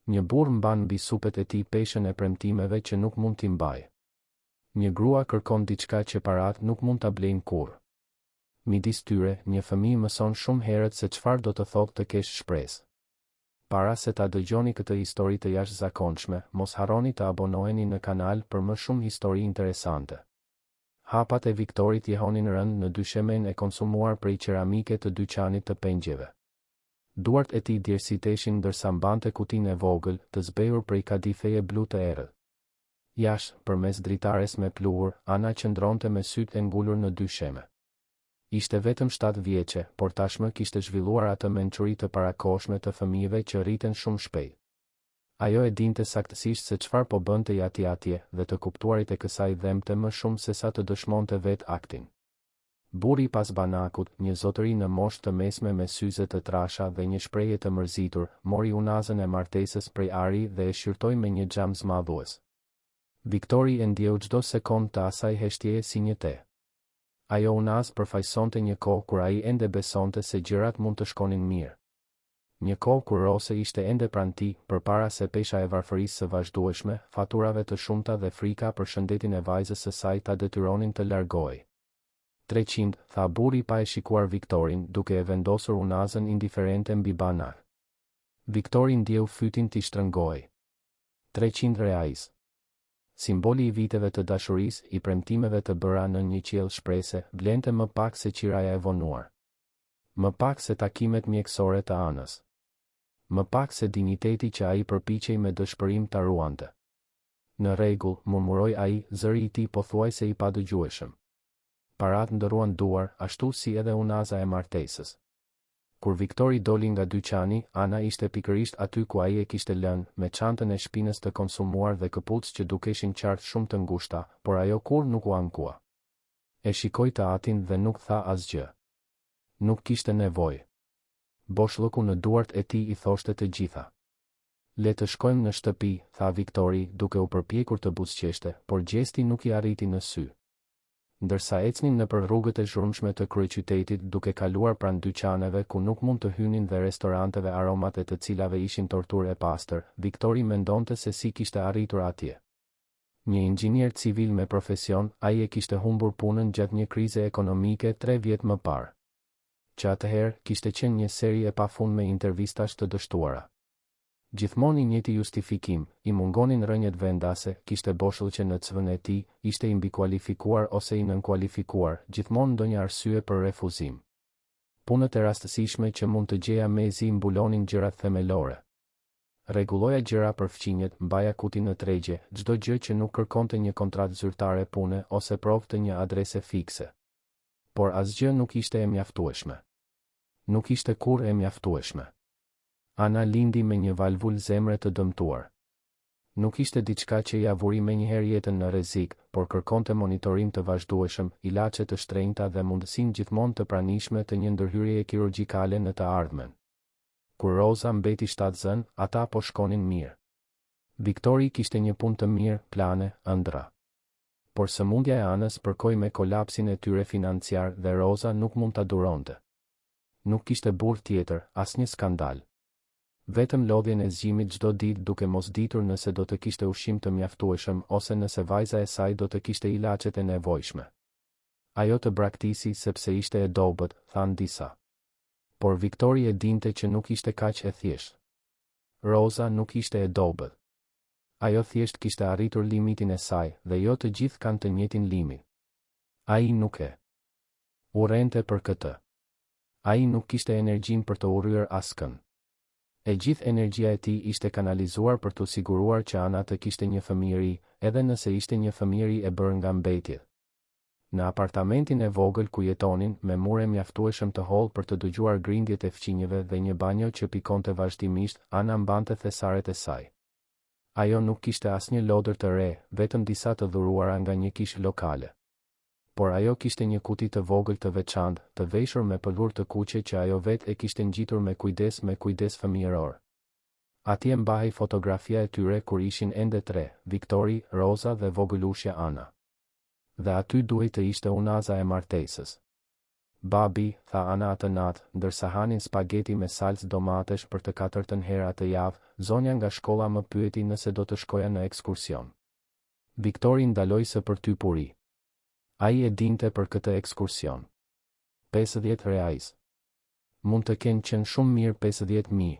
Një burr mban mbi supet e tij peshën e premtimeve që nuk mund t'i mbajë. Një grua kërkon diçka që parat nuk mund ta blejnë kurrë. Midis tyre, një fëmijë mëson shumë herët se çfarë do të thotë të kesh shpresë. Para se ta dëgjoni këtë histori të jashtëzakonshme, mos harroni të abonoheni në kanal për më shumë histori interesante. Hapat e Viktorit jehonin rënd në dyshemen e konsumuar prej qeramike të dyqanit të pengjeve. Duart e tij djersiteshin ndërsa mbante kutinë e vogël, të zbehur prej kadifeje blu të errët. Jashtë, përmes dritares me pluhur, Ana qëndronte me sytë e ngulur në dysheme. Ishte vetëm 7 vjeçe, por tashmë kishte zhvilluar atë mençuri të parakohshme të fëmijëve që rriten shumë shpejt. Ajo e dinte saktësisht se çfarë po bënte atje dhe të kuptuarit e kësaj dhemte më shumë se sa të dëshmonte vetë aktin. Burri pas banakut, një zotëri në moshë të mesme me syze të trasha dhe një shprehje të mërzitur, mori unazën e martesës prej ari dhe e shqyrtoi me një xham zmadhues. Viktori e ndjeu çdo sekond të asaj heshtjeje si një te. Ajo unazë përfaqësonte një kohë kur ai ende besonte se gjërat mund të shkonin mirë. Një kohë kur Rose ishte ende pranë tij, përpara se pesha e varfërisë së vazhdueshme, faturave të shumta dhe frika për shëndetin e vajzës së saj ta detyronin të largohej. 300, tha burri pa e shikuar Viktorin, duke e vendosur unazën indiferente mbi banak. Viktori ndjeu fytin t'i shtrëngohej. 300 reais. Simboli i viteve të dashurisë, i premtimeve të bëra në një qiell shprese, blente më pak se qiraja e vonuar. Më pak se takimet mjekësore të Anës. Më pak se dinjiteti që ai përpiqej me dëshpërim ta ruante. Në rregull, murmuroi ai, zëri i tij pothuajse i padëgjueshëm. Parat ndëruan duar, ashtu si edhe unaza e martesës. Kur Viktori doli nga dyqani, Ana ishte pikërisht aty ku ai e kishte lënë, me çantën e shpinës të konsumuar dhe këpucë që dukeshin qartë shumë të ngushta, por ajo kur nuk u ankua. E shikoi të atin dhe nuk tha asgjë. Nuk kishte nevojë. Boshllëku në duart e tij i thoshte të gjitha. Le të shkojmë në shtëpi, tha Viktori, duke u përpjekur të buzëqeshte, por gjesti nuk i arriti në sy. Ndërsa ecnin nëpër rrugët e zhurmshme të kryeqytetit duke kaluar pranë dyqaneve ku nuk mund të hynin dhe restoranteve aromat e të cilave ishin torturë e pastër, Viktori mendonte se si kishte arritur atje. Një inxhinier civil me profesion, ai e kishte humbur punën gjatë një krize ekonomike 3 vjet më parë. Që atëherë kishte qenë një seri e pafund me intervistash të dështuara. Gjithmonë i njëjti justifikim, i mungonin rënjet vendase, kishte boshllë që në CV-n e tij ishte i mbikualifikuar ose i nënkualifikuar, gjithmonë ndonjë arsye për refuzim. Punët e rastësishme që mund të gjeja mezi mbulonin gjërat themelore. Rregulloja gjëra për fqinjet, mbaja kuti në tregje, çdo gjë që nuk kërkonte një kontratë zyrtare pune ose provë të një adrese fikse. Por asgjë nuk ishte e mjaftueshme. Nuk ishte kurrë e mjaftueshme. Ana lindi me një valvul zemre të dëmtuar. Nuk ishte diçka që ia vuri menjëherë jetën në rrezik, por kërkonte monitorim të vazhdueshëm, ilaçe të shtrenjta dhe mundësinë gjithmonë të pranishme të një ndërhyrjeje kirurgjikale në të ardhmen. Kur Rosa mbeti shtatzën, ata po shkonin mirë. Viktori kishte një punë të mirë, plane, ëndra. Por sëmundja e Anës përkoi me kolapsin e tyre financiar dhe Rosa nuk mund ta duronte. Nuk kishte burr tjetër, asnjë skandal. Vetëm lodhjen e zgjimit çdo ditë duke mos ditur nëse do të kishte ushqim të mjaftueshëm ose nëse vajza e saj do të kishte ilaçet e nevojshme. Ajo të braktisi sepse ishte e dobët, than disa. Por Viktori e dinte që nuk ishte kaq e thjeshtë. Rosa nuk ishte e dobët. Ajo thjesht kishte arritur limitin e saj dhe jo të gjithë kanë të njëjtin limit. Ai nuk e urrente për këtë. Ai nuk kishte energjinë për të urryer askën. E gjithë energjia e tij ishte kanalizuar për të siguruar që Ana të kishte një fëmijëri, edhe nëse ishte një fëmijëri e bërë nga mbetjet. Në apartamentin e vogël ku jetonin, me mure mjaftueshëm të hollë për të dëgjuar grindjet e fqinjeve dhe një banjo që pikonte vazhdimisht, Ana mbante thesaret e saj. Ajo nuk kishte asnjë lodër të re, vetëm disa të dhuruara nga një kishë lokale. Por ajo kishte një kuti të vogël të veçantë, të veshur me pëllur të kuqe që ajo vetë e kishte ngjitur me kujdes fëmijëror. Atje mbahej fotografia e tyre kur ishin ende 3, Viktori, Rosa dhe vogëlushja Ana. Dhe aty duhej të ishte unaza e martesës. Babi, tha Ana atë natë, ndërsa hanin spageti me salcë domatesh për të 4ën herë atë javë, zonja nga shkolla më pyeti nëse do të shkoja në ekskursion. Viktori ndaloi së për ty puri. Ai e dinte për këtë ekskursion. 50 reais. Mund të kenë qenë shumë mirë 50.000.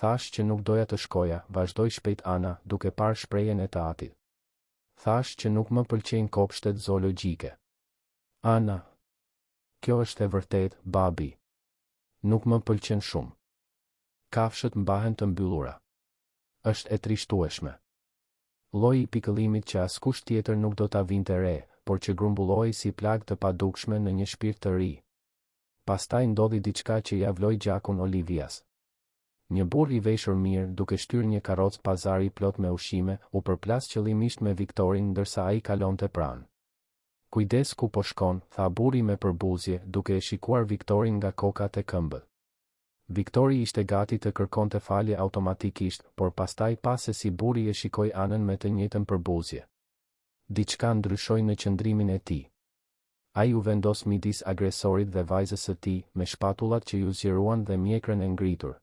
Thash që nuk doja të shkoja, vazhdoi shpejt Ana, duke parë shprehjen e të atit. Thash që nuk më pëlqejnë kopshtet zoologjike. Ana. Kjo është e vërtet, babi. Nuk më pëlqen shumë. Kafshët mbahen të mbyllura. Është e trishtueshme. Lloji i pikëllimit që askush tjetër nuk do ta vinte re, por që grumbulloi si plagë të padukshme në një shpirt të ri. Pastaj ndodhi diçka që ia vloi gjakun Olivias. Një burr i veshur mirë, duke shtyrë një karrocë pazari plot me ushqime, u përplas qëllimisht me Viktorin ndërsa ai kalonte pranë. Kujdes ku po shkon, tha burri me përbuzje, duke e shikuar Viktorin nga koka te këmbët. Viktori ishte gati të kërkonte falje automatikisht, por pastaj pa se si burri e shikoi Anën me të njëjtën përbuzje. Diçka ndryshoi në qëndrimin e tij. Ai u vendos midis agresorit dhe vajzës së tij, me shpatullat që ju zgjeruan dhe mjekrën e ngritur.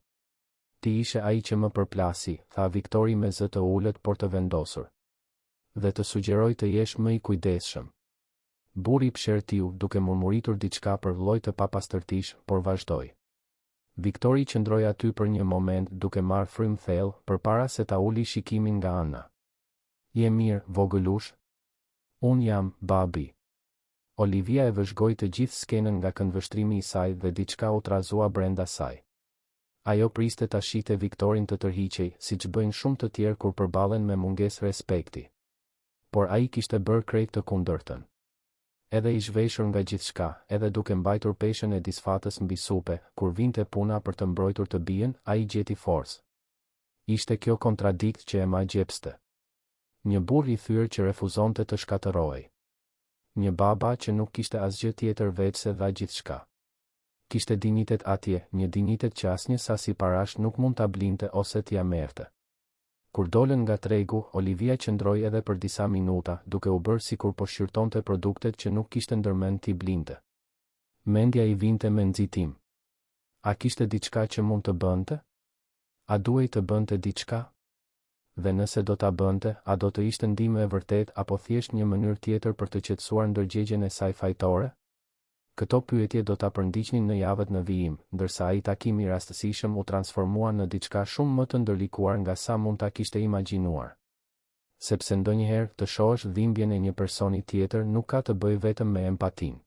Ti ishe ai që më përplasi, tha Viktori me zë të ulët por të vendosur. Dhe të sugjeroj të jesh më i kujdesshëm. Burri pshertiu, duke murmuritur diçka për lloj të papastërtish, por vazhdoi. Viktori qëndroi aty për një moment, duke marrë frym thellë, përpara se ta uli shikimin nga Ana. Je mirë, vogëlush? Un jam, babi. Olivia e vëzhgoi të gjithë skenën nga këndvështrimi i saj dhe diçka u trazua brenda saj. Ajo priste ta shihte Viktorin të tërhiqej, siç bëjnë shumë të tjerë kur përballen me mungesë respekti. Por ai kishte bërë krejt të kundërtën. Edhe i zhveshur nga gjithçka, edhe duke mbajtur peshën e disfatës mbi supe, kur vinte puna për të mbrojtur të bien, ai gjeti forcë. Ishte kjo kontradikt që e ma gjepste. Një burr i thyrë që refuzonte të shkatërohej. Një baba që nuk kishte asgjë tjetër veç se dha gjithçka. Kishte dinitet atje, një dinitet që asnjë sasi parash nuk mund ta blinte ose t'ia merrte. Kur dolën nga tregu, Olivia qëndroi edhe për disa minuta, duke u bërë sikur po shqyrtonte produktet që nuk kishte ndërmend t'i blinte. Mendja i vinte me nxitim. A kishte diçka që mund të bënte? A duhej të bënte diçka? Dhe nëse do ta bënte, a do të ishte ndihmë e vërtet apo thjesht një mënyrë tjetër për të qetësuar ndërgjegjen e saj fajtore? Këto pyetje do ta përndiqnin në javët në vijim, ndërsa ai takim i rastësishëm u transformua në diçka shumë më të ndërlikuar nga sa mund ta kishte imagjinuar. Sepse ndonjëherë të shohësh dhimbjen e një personi tjetër nuk ka të bëjë vetëm me empatinë.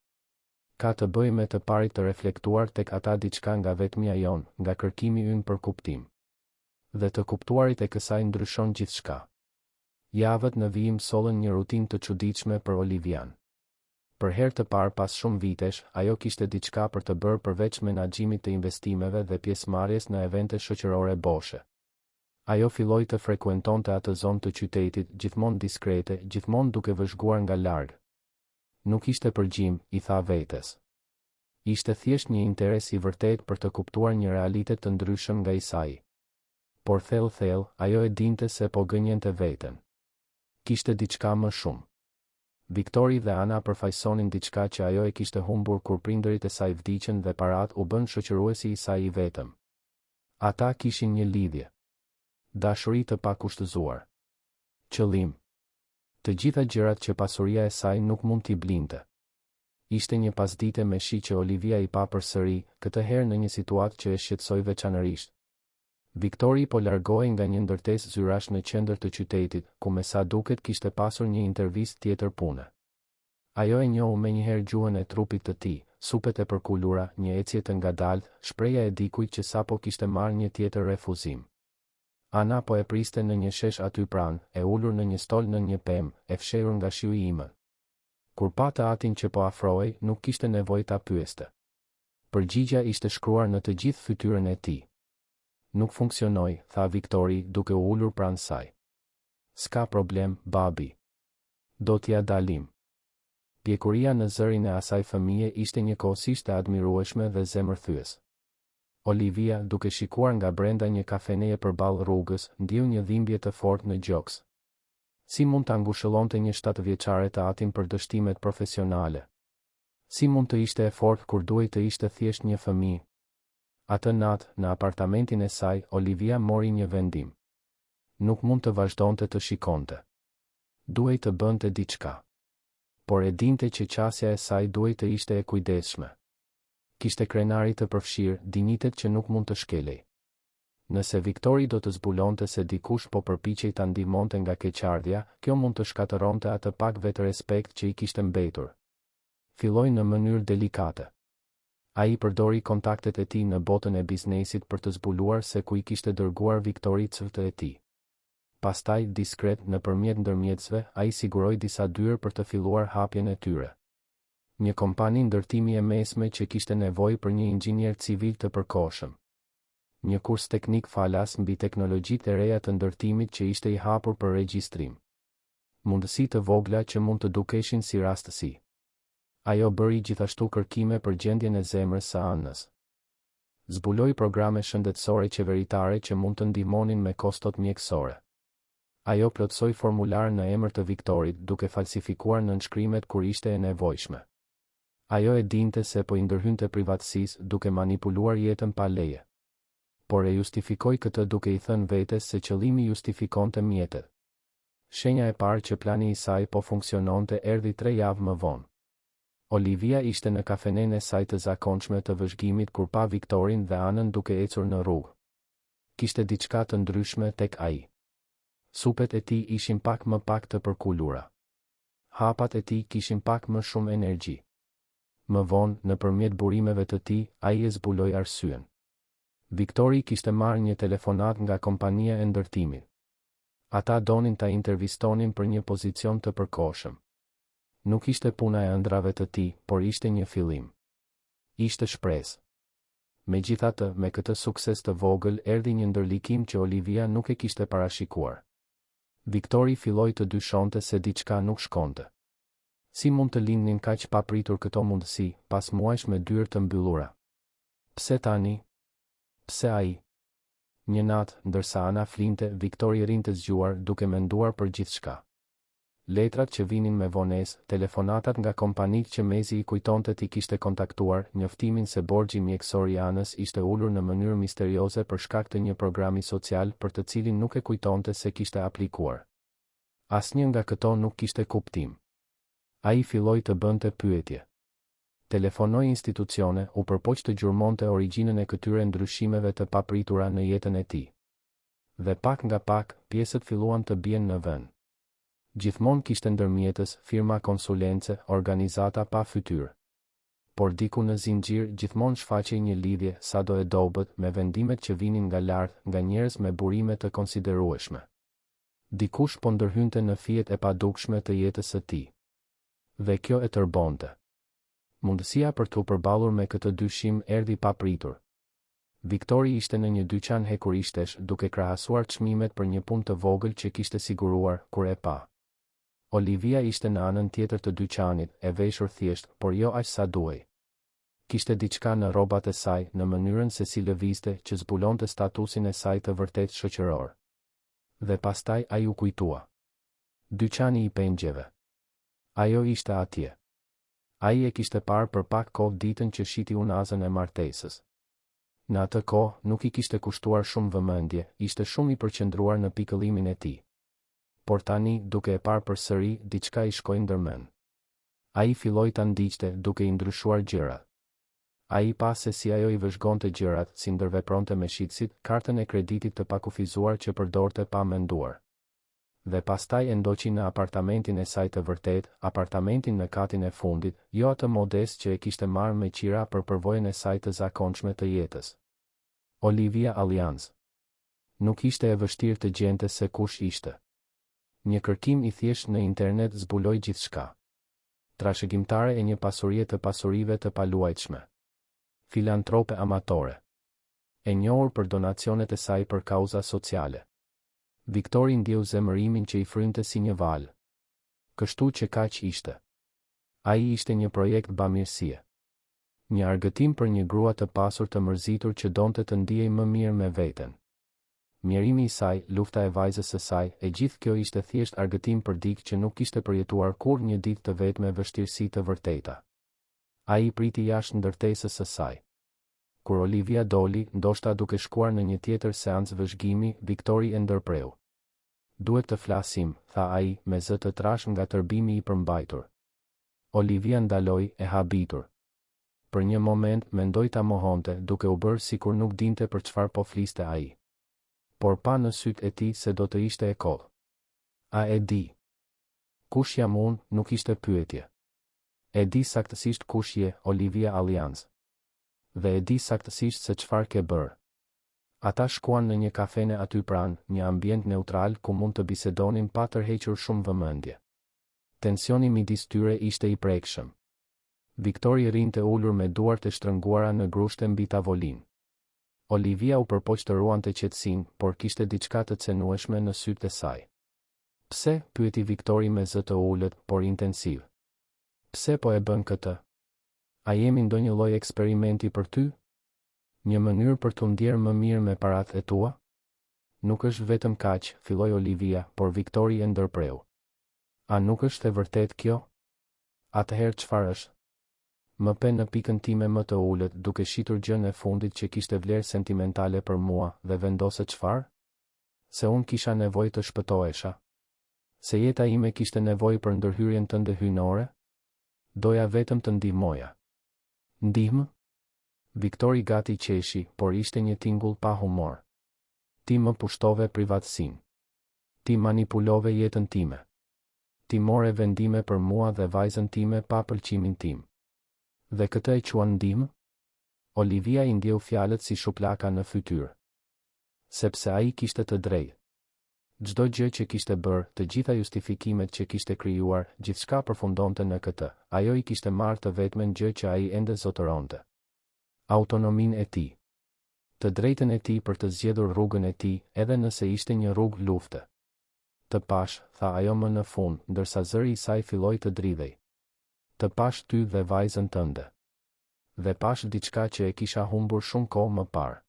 Ka të bëjë me të parit të reflektuar tek ata diçka nga vetmia jon, nga kërkimi ynë për kuptim. Dhe të kuptuarit e kësaj ndryshon gjithçka. Javët në vijim sollën një rutinë të çuditshme për Olivian. Për herë të parë pas shumë vitesh, ajo kishte diçka për të bërë përveç menaxhimit të investimeve dhe pjesëmarrjes në evente shoqërore boshe. Ajo filloi të frekuentonte atë zonë të qytetit, gjithmonë diskrete, gjithmonë duke vëzhguar nga larg. Nuk ishte përgjim, i tha vetes. Ishte thjesht një interes i vërtet për të kuptuar një realitet të ndryshëm nga i saj. Por thellë, ajo e dinte se po gënjente veten. Kishte diçka më shumë. Viktori dhe Ana përfaqësonin diçka që ajo e kishte humbur kur prindërit e saj vdiqën dhe parat u bën shoqëruesi i saj i vetëm. Ata kishin një lidhje. Dashuri të pakushtëzuar. Qëllim. Të gjitha gjërat që pasuria e saj nuk mund t'i blinte. Ishte një pasdite me shi që Olivia i pa përsëri, këtë herë në një situatë që e shqetësoi veçanërisht. Viktori po largohej nga një ndërtesë zyrash në qendër të qytetit, ku me sa duket kishte pasur një intervistë tjetër pune. Ajo e njohu menjëherë gjuhën e trupit të tij, supet e përkulura, një ecje të ngadaltë, shpreha e dikujt që sapo kishte marrë një tjetër refuzim. Ana po e priste në një shesh aty pranë, e ulur në një stol në një pemë, e fshehur nga shiu i imën. Kur pa të atin që po afrohej, nuk kishte nevojë ta pyeste. Përgjigjja ishte shkruar në të gjithë fytyrën e tij. Nuk funksionoi, tha Viktori, duke u ulur pranë saj. S'ka problem, babi. Do t'ja dalim. Pjekuria në zërin e asaj fëmije ishte njëkohësisht e admirueshme dhe zemërthyes. Olivia, duke shikuar nga brenda një kafeneje përballë rrugës, ndiu një dhimbje të fortë në gjoks. Si mund ta ngushëllonte një 7 vjeçare të atin për dështimet profesionale? Si mund të ishte e fortë kur duhej të ishte thjesht një fëmijë? Atë natë, në apartamentin e saj, Olivia mori një vendim. Nuk mund të vazhdonte të shikonte. Duhej të bënte diçka. Por e dinte që qasja e saj duhej të ishte e kujdesshme. Kishte krenari të përfshirë, dinjitet që nuk mund të shkelej. Nëse Viktori do të zbulonte se dikush po përpiqej ta ndihmonte nga keqardhja, kjo mund të shkatëronte atë pak vetë respekt që i kishte mbetur. Filloi në mënyrë delikate. Ai përdori kontaktet e tij në botën e biznesit për të zbuluar se ku i kishte dërguar Viktori cëvtë e tij. Pastaj, diskret nëpërmjet ndërmjetësve, ai siguroi disa dyer për të filluar hapjen e tyre. Një kompani ndërtimi e mesme që kishte nevojë për një inxhinier civil të përkohshëm. Një kurs teknik falas mbi teknologjitë e reja të ndërtimit që ishte i hapur për regjistrim. Mundësi të vogla që mund të dukeshin si rastësi. Ajo bëri gjithashtu kërkime për gjendjen e zemrës së anës. Zbuloi programe shëndetësore qeveritare që mund të ndihmonin me kostot mjekësore. Ajo plotësoi formular në emër të Viktorit, duke falsifikuar nënshkrimet kur ishte e nevojshme. Ajo e dinte se po i ndërhynte privatësisë duke manipuluar jetën pa leje. Por e justifikoi këtë duke i thënë vetes se qëllimi justifikonte mjetet. Shenja e parë që plani i saj po funksiononte erdhi 3 javë më vonë. Olivia ishte në kafenen e saj të zakonshme të vëzhgimit kur pa Viktorin dhe anën duke ecur në rrugë. Kishte diçka të ndryshme tek ai. Supet e tij ishin pak më pak të përkulura. Hapat e tij kishin pak më shumë energji. Më vonë, nëpërmjet burimeve të tij, ai e zbuloi arsyen. Viktori kishte marrë një telefonat nga kompania e ndërtimit. Ata donin ta intervistonin për një pozicion të përkohshëm. Nuk ishte puna e ëndrave të tij, por ishte një fillim. Ishte shpresë. Megjithatë, me këtë sukses të vogël erdhi një ndërlikim që Olivia nuk e kishte parashikuar. Viktori filloi të dyshonte se diçka nuk shkonte. Si mund të lindnin kaq papritur këto mundësi, pas muajsh me dyert të mbyllura? Pse tani? Pse ai? Një natë, ndërsa Ana flinte, Viktori rinte zgjuar duke menduar për gjithçka. Letrat që vinin me vonesë, telefonatat nga kompanitë që mezi i kujtonte ti kishte kontaktuar, njoftimin se borxhi mjekësor i anës ishte ulur në mënyrë misterioze për shkak të një programi social për të cilin nuk e kujtonte se kishte aplikuar. Asnjë nga këto nuk kishte kuptim. Ai filloi të bënte pyetje. Telefonoi institucione, u përpoq të gjurmonte origjinën e këtyre ndryshimeve të papritura në jetën e tij. Dhe pak nga pak, pjesët filluan të bien në vend. Gjithmonë kishte ndërmjetës, firma konsulence, organizata pa fytyrë. Por diku në zinxhir gjithmonë shfaqej një lidhje, sado e dobët, me vendimet që vinin nga lart, nga njerëz me burime të konsiderueshme. Dikush po ndërhynte në fijet e padukshme të jetës së tij. Dhe kjo e tërbonte. Mundësia për të përballur me këtë dyshim erdhi papritur. Viktori ishte në një dyqan hekurishtesh duke krahasuar çmimet për një punë të vogël që kishte siguruar kur e pa. Olivia ishte në anën tjetër të dyqanit, e veshur thjesht, por jo aq sa duhej. Kishte diçka në rrobat e saj, në mënyrën se si lëvizte, që zbulonte statusin e saj të vërtet shoqëror. Dhe pastaj ai u kujtua. Dyqani i pemgjeve. Ajo ishte atje. Ai e kishte parë për pak kohë ditën që shiti unazën e martesës. Në atë kohë, nuk i kishte kushtuar shumë vëmendje, ishte shumë i përqendruar në pikëllimin e tij. Por tani, duke e parë përsëri, diçka i shkoi ndërmend. Ai filloi ta ndiqte, duke i ndryshuar gjërat. Ai pa se si ajo i vëzhgonte gjërat, si ndërvepronte me shitësit, kartën e kreditit të pakufizuar që përdorte pa menduar. Dhe pastaj e ndoqi në apartamentin e saj të vërtet, apartamentin në katin e fundit, jo atë modest që e kishte marrë me qira për përvojën e saj të zakonshme të jetës. Olivia Allianz. Nuk ishte e vështirë të gjente se kush ishte. Një kërkim i thjesht në internet zbuloi gjithçka. Trashëgimtare e një pasurie të pasurive të paluajtshme. Filantrope amatore. E njohur për donacionet e saj për kauza sociale. Viktori ndjeu zemërimin që i frynte si një val. Kështu që kaq ishte. Ai ishte një projekt bamirësie. Një argëtim për një grua të pasur të mërzitur që donte të ndihej më mirë me veten. Mjerimi i saj, lufta e vajzës së saj, e gjithë kjo ishte thjesht argëtim për dikë që nuk kishte përjetuar kur një ditë të vetë me vështirësi të vërteta. Ai priti jashtë ndërtesës së saj. Kur Olivia doli, ndoshta duke shkuar në një tjetër seancë vëzhgimi, Viktori e ndërpreu. Duhet të flasim, tha ai, me zë të trash nga tërbimi i përmbajtur. Olivia ndaloi, e habitur. Për një moment mendoi ta mohonte, duke u bërë sikur nuk dinte për çfarë po fliste ai. Por pa në sytë e tij se do të ishte e kodh. A e di? Kush jam unë, nuk ishte pyetje. E di saktësisht kush je, Olivia Allianz. Dhe e di saktësisht se çfarë ke bërë. Ata shkuan në një kafene aty pranë, një ambient neutral ku mund të bisedonin pa tërhequr shumë vëmendje. Tensioni midis tyre ishte i prekshëm. Viktori rinte ulur me duart e shtrënguara në grushte mbi tavolinë. Olivia u përpoq të ruante qetësinë, por kishte diçka të cenueshme në sytë e saj. Pse? Pyeti Viktori me zë të ulët, por intensiv. Pse po e bën këtë? A jemi ndonjë lloj eksperimenti për ty? Një mënyrë për të ndjerë më mirë me paratë e tua? Nuk është vetëm kaq, filloi Olivia, por Viktori e ndërpreu. A nuk është e vërtet kjo? Atëherë çfarë është? Më pe në pikën time më të ulët, duke shitur gjën e fundit që kishte vlerë sentimentale për mua, dhe vendose çfarë? Se unë kisha nevojë të shpëtohesha. Se jeta ime kishte nevojë për ndërhyrjen tënde hyjnore? Doja vetëm të ndihmoja. Ndihmë? Viktori gati qeshi, por ishte një tingull pa humor. Ti më pushtove privatësinë. Ti manipulove jetën time. Ti more vendime për mua dhe vajzën time pa pëlqimin tim. Dhe këtë e quan ndihmë? Olivia i ndjeu fjalët si shuplaka në fytyrë. Sepse ai kishte të drejtë. Çdo gjë që kishte bërë, të gjitha justifikimet që kishte krijuar, gjithçka përfundonte në këtë. Ajo i kishte marrë të vetmen gjë që ai ende zotëronte. Autonominë e tij. Të drejtën e tij për të zgjedhur rrugën e tij, edhe nëse ishte një rrugë lufte. Të pash, tha ajo më në fund, ndërsa zëri i saj filloi të dridhej. Të pash ty dhe vajzën tënde. Dhe pash diçka që e kisha humbur shumë kohë më parë.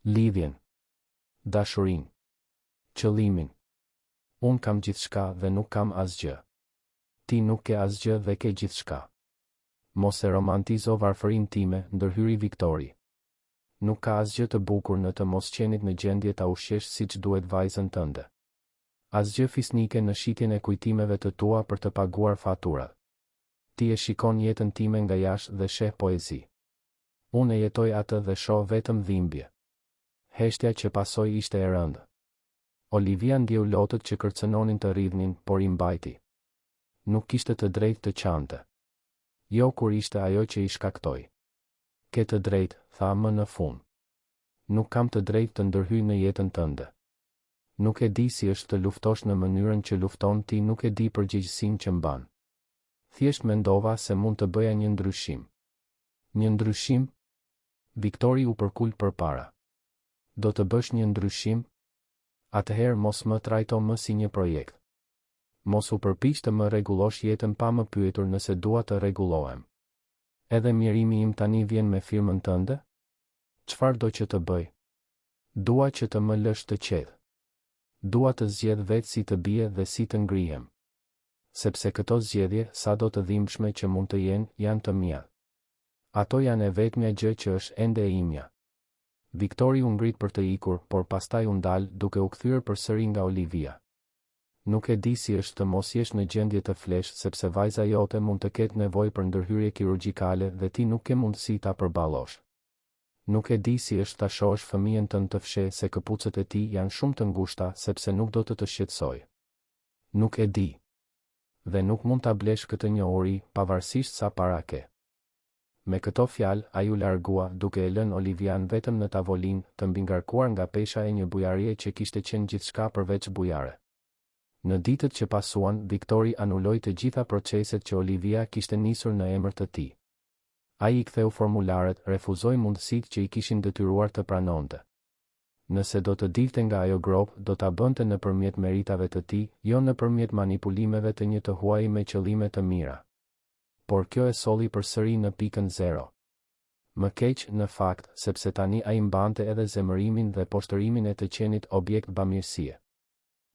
Lidhjen. Dashurinë. Qëllimin. Unë kam gjithçka dhe nuk kam asgjë. Ti nuk ke asgjë dhe ke gjithçka. Mos e romantizo varfërinë time, ndërhyri Viktori. Nuk ka asgjë të bukur në të mos qenit në gjendje ta ushqesh siç duhet vajzën tënde. Asgjë fisnike në shitjen e kujtimeve të tua për të paguar faturat. Ti e shikon jetën time nga jashtë dhe sheh poezi. Unë e jetoj atë dhe shoh vetëm dhimbje. Heshtja që pasoi ishte e rëndë. Olivia ndjeu lotët që kërcënonin të rridhnin, por i mbajti. Nuk kishte të drejtë të qante. Jo kur ishte ajo që i shkaktoi. Ke të drejtë, tha më në fund. Nuk kam të drejtë të ndërhyj në jetën tënde. Nuk e di si është të luftosh në mënyrën që lufton ti, nuk e di përgjegjësinë që mban. Thjesht mendova se mund të bëja një ndryshim. Një ndryshim? Viktori u përkul përpara. Do të bësh një ndryshim? Atëherë mos më trajto më si një projekt. Mos u përpiq të më rregullosh jetën pa më pyetur nëse dua të rregullohem. Edhe mirimi im tani vjen me firmën tënde? Çfarë do që të bëj? Dua që të më lësh të qetë. Dua të zgjedh vetë si të bie dhe si të ngrihem. Sepse këto zgjedhje, sa do të dhimbshme që mund të jenë, janë të mia. Ato janë e vetmja gjë që është ende e imja. Viktori u ngrit për të ikur, por pastaj u ndal, duke u kthyer përsëri nga Olivia. Nuk e di si është të mos jesh në gjendje të flesh, sepse vajza jote mund të ketë nevojë për ndërhyrje kirurgjikale dhe ti nuk ke mundësi ta përballosh. Nuk e di si është ta shohësh fëmijën tënd të fsheh se këpucët e tij janë shumë të ngushta sepse nuk do të shqetësoj. Nuk e di. Dhe nuk mund ta blesh këtë njohuri, pavarësisht sa para ke. Me këto fjalë, ai u largua, duke e lënë Olivian vetëm në tavolinë, të mbingarkuar nga pesha e një bujarie që kishte qenë gjithçka përveç bujare. Në ditët që pasuan, Viktori anuloi të gjitha proceset që Olivia kishte nisur në emër të tij. Ai i ktheu formularet, refuzoi mundësitë që i kishin detyruar të pranonte. Nëse do të dilte nga ajo grop, do ta bënte nëpërmjet meritave të tij, jo nëpërmjet manipulimeve të një të huaj me qëllime të mira. Por kjo e solli përsëri në pikën 0. Më keq, në fakt, sepse tani ai mbante edhe zemërimin dhe poshtërimin e të qenit objekt bamirësie.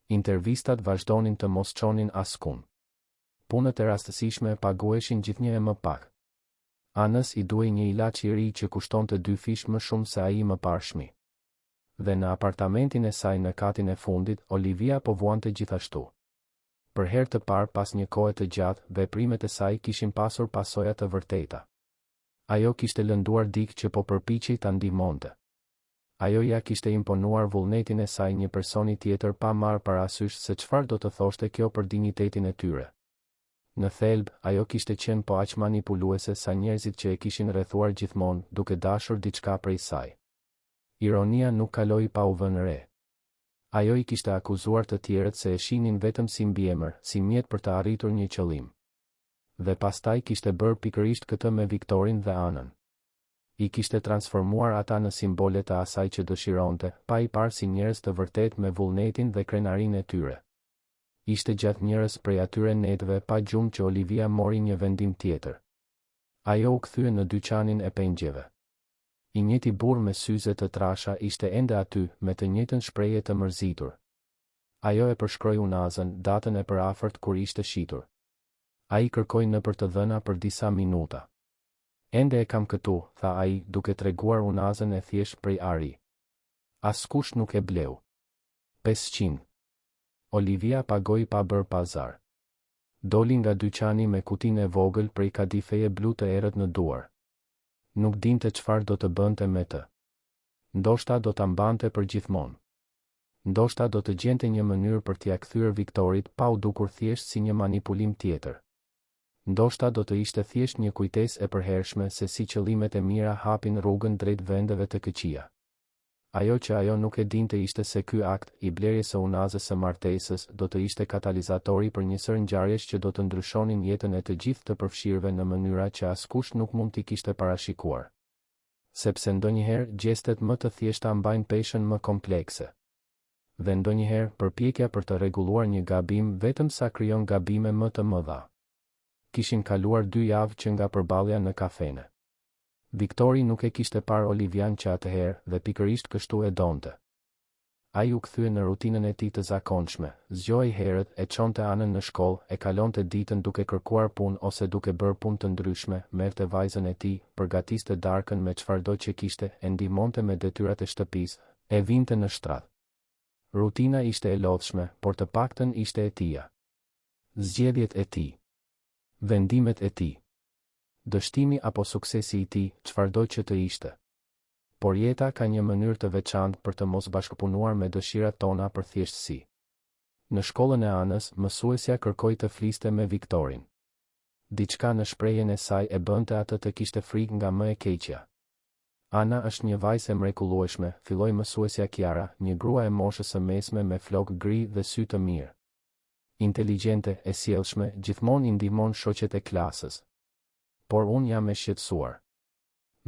Intervistat vazhdonin të mos çonin askund. Punët e rastësishme paguheshin gjithnjë e më pak. Anës i duhej një ilaç i ri që kushtonte 2 fish më shumë se ai më parshmi. Dhe në apartamentin e saj në katin e fundit, Olivia po vuante gjithashtu. Për herë të parë pas një kohe të gjatë, veprimet e saj kishin pasur pasoja të vërteta. Ajo kishte lënduar dikë që po përpiqej ta ndihmonte. Ajo ja kishte imponuar vullnetin e saj një personi tjetër pa marrë parasysh se çfarë do të thoshte kjo për dinjitetin e tyre. Në thelb, ajo kishte qenë po aq manipuluese sa njerëzit që e kishin rrethuar gjithmonë, duke dashur diçka prej saj. Ironia nuk kaloi pa u vënë re. Ajo i kishte akuzuar të tjerët se e shihnin vetëm si mbiemër, si mjet për të arritur një qëllim. Dhe pastaj kishte bërë pikërisht këtë me Viktorin dhe Anën. I kishte transformuar ata në simbole të asaj që dëshironte, pa i parë si njerëz të vërtet me vullnetin dhe krenarinë e tyre. Ishte gjatë njërës prej atyre netëve pa gjumë që Olivia mori një vendim tjetër. Ajo u kthye në dyqanin e pengjeve. I njëjti burr me syze të trasha ishte ende aty, me të njëjtën shprehje të mërzitur. Ajo e përshkroi unazën, datën e përafërt kur ishte shitur. Ai kërkoi nëpër të dhëna për disa minuta. Ende e kam këtu, tha ai, duke treguar unazën e thjesht prej ari. Askush nuk e bleu. 500. Olivia pagoi pa bërë pazar. Doli nga dyqani me kutinë e vogël prej kadifeje blu të errët në duar. Nuk dinte çfarë do të bënte me të. Ndoshta do ta mbante për gjithmonë. Ndoshta do të gjente një mënyrë për t'ia kthyer Viktorit pa u dukur thjesht si një manipulim tjetër. Ndoshta do të ishte thjesht një kujtesë e përhershme se si qëllimet e mira hapin rrugën drejt vendeve të këqija. Ajo që ajo nuk e dinte ishte se ky akt i blerjes së unazës së martesës do të ishte katalizatori për një sër ngjarjesh që do të ndryshonin jetën e të gjithë të përfshirëve në mënyra që askush nuk mund t'i kishte parashikuar. Sepse ndonjëherë gjestet më të thjeshta mbajnë peshën më komplekse. Dhe ndonjëherë përpjekja për të rregulluar një gabim vetëm sa krijon gabime më të mëdha. Kishin kaluar 2 javë që nga përballja në kafene. Viktori nuk e kishte parë Olivian që atëherë dhe pikërisht kështu e donte. Ai u kthye në rutinën e tij të zakonshme, zgjohej herët, e çonte Anën në shkollë, e kalonte ditën duke kërkuar punë ose duke bërë punë të ndryshme, merrte vajzën e tij, përgatiste darkën me çfarëdo që kishte, e ndihmonte me detyrat e shtëpisë, e vinte në shtrat. Rutina ishte e lodhshme, por të paktën ishte e tija. Zgjedhjet e tij. Vendimet e tij. Dështimi apo suksesi i tij, çfarëdo që të ishte. Por jeta ka një mënyrë të veçantë për të mos bashkëpunuar me dëshirat tona për thjeshtësi. Në shkollën e Anës, mësuesja kërkoi të fliste me Viktorin. Diçka në shprehjen e saj e bënte atë të kishte frikë nga më e keqja. Ana është një vajzë e mrekullueshme, filloi mësuesja Kiara, një grua e moshës së mesme me flokë gri dhe sy të mirë. Inteligjente, e sjellshme, gjithmonë i ndihmon shoqet e klasës. Por unë jam e shqetësuar.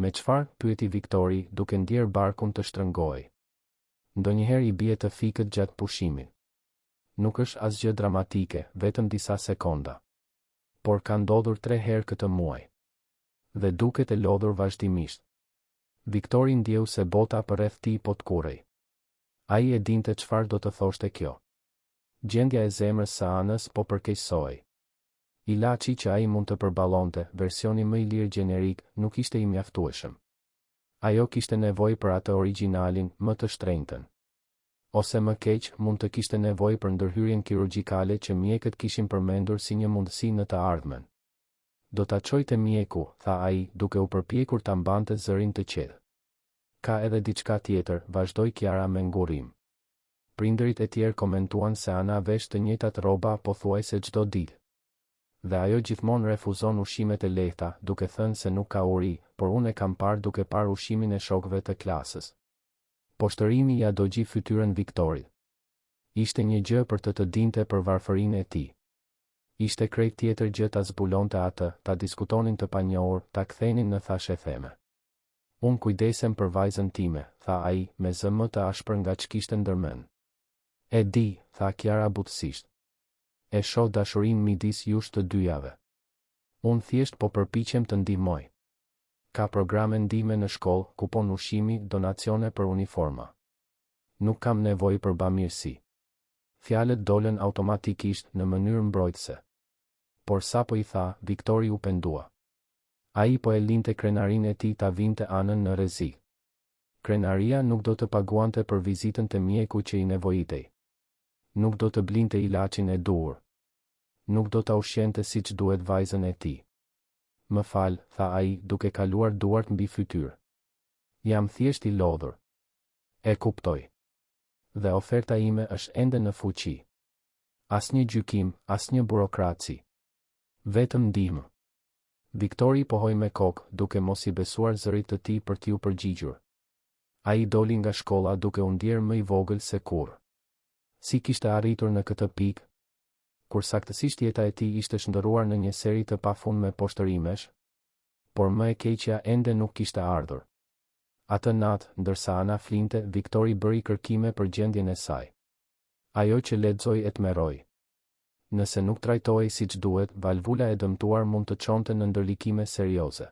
Me çfarë? Pyeti Viktori, duke ndjer barkun të shtrëngoi. Ndonjëherë i bie të fikët gjatë pushimit. Nuk është asgjë dramatike, vetëm disa sekonda. Por ka ndodhur 3 herë këtë muaj. Dhe duket e lodhur vazhdimisht. Viktori ndjeu se bota përreth tij po tkurrej. Ai e dinte çfarë do të thoshte kjo. Gjendja e zemrës së Anës po përkeqësohej. Ilaçi që ai mund të përballonte, versioni më i lirë gjenerik, nuk ishte i mjaftueshëm. Ajo kishte nevojë për atë origjinalin, më të shtrenjtën. Ose më keq, mund të kishte nevojë për ndërhyrjen kirurgjikale që mjekët kishin përmendur si një mundësi në të ardhmen. Do ta çojte mjeku, tha ai, duke u përpjekur ta mbante zërin të qetë. Ka edhe diçka tjetër, vazhdoi Kiara me ngurrim. Prindërit e tjerë komentuan se Ana vesh të njëjtat rroba pothuajse çdo ditë. Dhe ajo gjithmonë refuzon ushqimet e lehta, duke thënë se nuk ka uri, por unë e kam parë duke parë ushqimin e shokëve të klasës. Poshtërimi ja dogji fytyrën Viktorit. Ishte një gjë për të dinte për varfërinë e tij. Ishte krejt tjetër gjë ta zbulonte atë, ta diskutonin të panjohur, ta kthenin në thashë theme. Unë kujdesem për vajzën time, tha ai, me zë më të ashpër nga ç'kishte ndërmend. E di, tha Kiara butësisht. E shoh dashurinë midis jush të dyjave. Unë thjesht po përpiqem të ndihmoj. Ka programe ndihme në shkollë, kupon ushqimi, donacione për uniforma. Nuk kam nevojë për bamirësi. Fjalët dolën automatikisht në mënyrë mbrojtëse. Por sapo i tha, Viktori u pendua. Ai po e linte krenarin e tij ta vinte anën në rrezik. Krenaria nuk do të paguante për vizitën te mjeku që i nevojitej. Nuk do të blinte ilaçin e duhur. Nuk do ta ushqente siç duhet vajzën e tij. Më fal, tha ai, duke kaluar duart mbi fytyrë. Jam thjesht i lodhur. E kuptoj. Dhe oferta ime është ende në fuqi. Asnjë gjykim, asnjë burokraci. Vetëm ndihmë. Viktori pohoi me kokë, duke mos i besuar zërit të tij për t'u përgjigjur. Ai doli nga shkolla duke u ndier më i vogël se kurrë. Si kishte arritur në këtë pikë? Kur saktësisht jeta e tij ishte shndërruar në një seri të pafundme poshtërimesh, por më e keqja ende nuk kishte ardhur. Atë natë, ndërsa Ana flinte, Viktori bëri kërkime për gjendjen e saj. Ajo që lexoi e tmerroi. Nëse nuk trajtohej siç duhet, valvula e dëmtuar mund të çonte në ndërlikime serioze.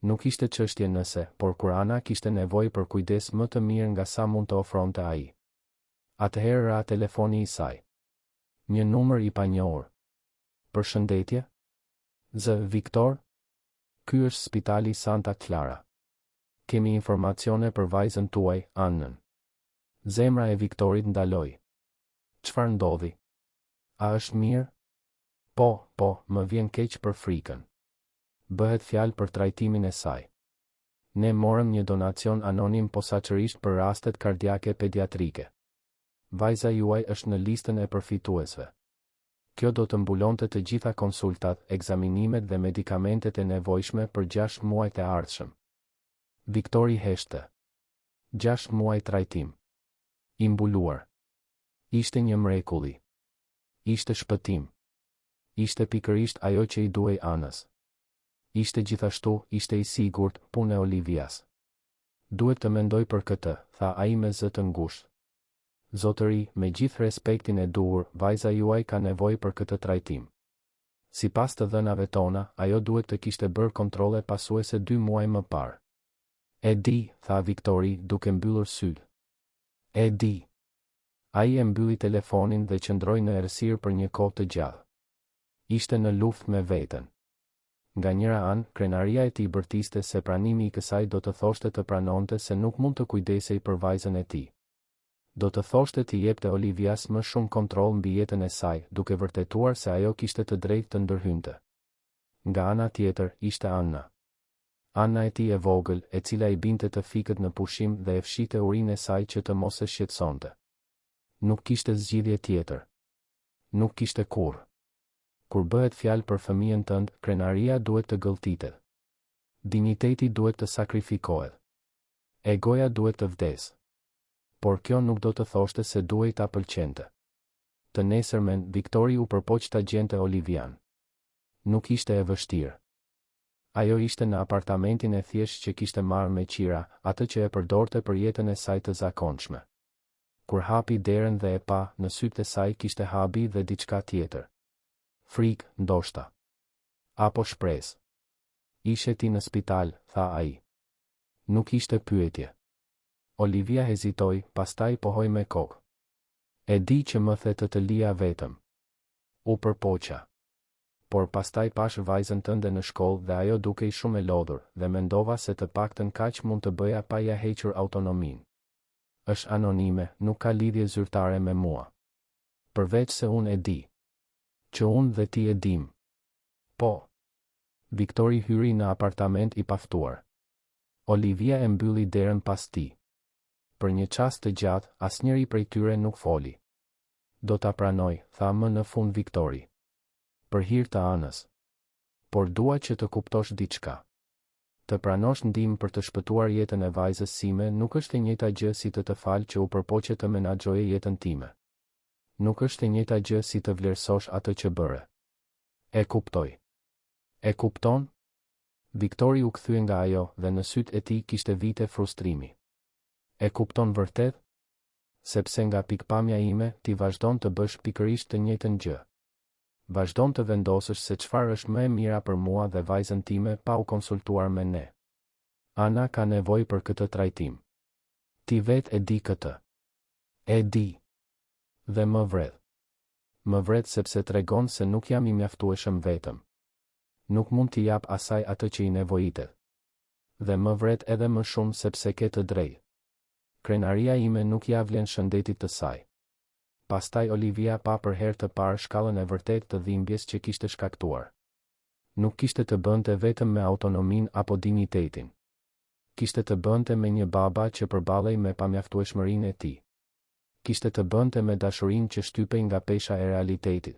Nuk ishte çështje nëse, por kur Ana kishte nevojë për kujdes më të mirë nga sa mund të ofronte ai. Atëherë ra telefoni i saj. Një numër i panjohur. Përshëndetje? Zë Viktor? Ky është spitali Santa Clara. Kemi informacione për vajzën tuaj, Anën. Zemra e Viktorit ndaloi. Çfarë ndodhi? A është mirë? Po, më vjen keq për frikën. Bëhet fjalë për trajtimin e saj. Ne morëm një donacion anonim posaçërisht për rastet kardiake pediatrike. Vajza juaj është në listën e përfituesve. Kjo do të mbulonte të gjitha konsultat, ekzaminimet dhe medikamentet e nevojshme për 6 muajt e ardhshëm. Viktori heshte. 6 muaj trajtim. I mbuluar. Ishte një mrekulli. Ishte shpëtim. Ishte pikërisht ajo që i duhej Anës. Ishte gjithashtu, ishte i sigurt, punë e Olivias. Duhet të mendoj për këtë, tha ai me zë të ngushtë. Zotëri, me gjithë respektin e duhur, vajza juaj ka nevojë për këtë trajtim. Sipas të dhënave tona, ajo duhet të kishte bërë kontrolle pasuese 2 muaj më parë. E di, tha Viktori, duke mbyllur sytë. E di. Ai e mbylli telefonin dhe qëndroi në errësirë për një kohë të gjatë. Ishte në luftë me veten. Nga njëra anë, krenaria e tij bërtiste se pranimi i kësaj do të thoshte të pranonte se nuk mund të kujdesej për vajzën e tij. Do të thoshte t'i jepte Olivias më shumë kontroll mbi jetën e saj, duke vërtetuar se ajo kishte të drejtë të ndërhynte. Nga ana tjetër, ishte Anna. Anna e tij e vogël, e cila i binte të fikët në pushim dhe e fshite urinë e saj që të mos e shqetësonte. Nuk kishte zgjidhje tjetër. Nuk kishte kurrë. Kur bëhet fjalë për fëmijën tënd, krenaria duhet të gëlltitet. Dinjiteti duhet të sakrifikohet. Egoja duhet të vdesë. Por kjo nuk do të thoshte se duhej ta pëlqente. Të nesërmen, Viktori u përpoq ta gjente Olivian. Nuk ishte e vështirë. Ajo ishte në apartamentin e thjeshtë që kishte marrë me qira, atë që e përdorte për jetën e saj të zakonshme. Kur hapi derën dhe e pa, në sytë e saj kishte habi dhe diçka tjetër. Frikë, ndoshta. Apo shpresë. Ishe ti në spital, tha ai. Nuk ishte pyetje. Olivia hezitoi, pastaj pohoi me kokë. E di që më the të lija vetëm. U përpoqa. Por pastaj pash vajzën tënde në shkollë dhe ajo dukej shumë e lodhur, dhe mendova se të paktën kaq mund të bëja pa ja hequr autonominë. Është anonime, nuk ka lidhje zyrtare me mua. Përveç se unë e di. Që unë dhe ti e dim. Po. Viktori hyri në apartament i paftuar. Olivia e mbylli derën pas tij. Për një çast të gjatë, asnjëri prej tyre nuk foli. Do ta pranoj, tha më në fund Viktori. Për hir të Anës. Por dua që të kuptosh diçka. Të pranosh ndihmë për të shpëtuar jetën e vajzës sime nuk është e njëjta gjë si të fal që u përpoqe të menaxhoje jetën time. Nuk është e njëjta gjë si të vlerësosh atë që bëre. E kuptoj. E kupton? Viktori u kthye nga ajo dhe në sytë e tij kishte vite frustrimi. E kupton vërtet? Sepse nga pikpamja ime, ti vazhdon të bësh pikërisht të njëjtën gjë. Vazhdon të vendosësh se çfarë është më e mira për mua dhe vajzën time pa u konsultuar me ne. Ana ka nevojë për këtë trajtim. Ti vetë e di këtë. E di. Dhe më vret. Më vret sepse tregon se nuk jam i mjaftueshëm vetëm. Nuk mund t'i jap asaj atë që i nevojitet. Dhe më vret edhe më shumë sepse ke të drejtë. Krenaria ime nuk ja vlen shëndetit të saj. Pastaj Olivia pa për herë të parë shkallën e vërtet të dhimbjes që kishte shkaktuar. Nuk kishte të bënte vetëm me autonomin apo dignitetin. Kishte të bënte me një baba që përballej me pamjaftueshmërinë e tij. Kishte të bënte me dashurinë që shtypej nga pesha e realitetit.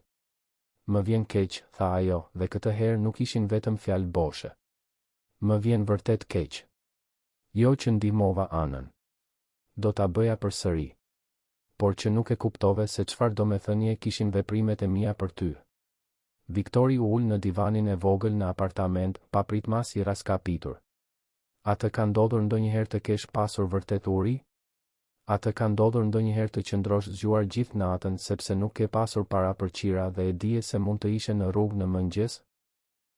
Më vjen keq, tha ajo, dhe këtë herë nuk ishin vetëm fjalë boshe. Më vjen vërtet keq. Jo që ndihmova Anën. Do ta bëja përsëri. Por që nuk e kuptove se çfarë domethënie kishin veprimet e mia për ty. Viktori u ul në divanin e vogël në apartament, pa pritmas i raskapitur. A të ka ndodhur ndonjëherë të kesh pasur vërtet uri? A të ka ndodhur ndonjëherë të qëndrosh zgjuar gjithë natën sepse nuk ke pasur para për qira dhe e dije se mund të ishe në rrugë në mëngjes?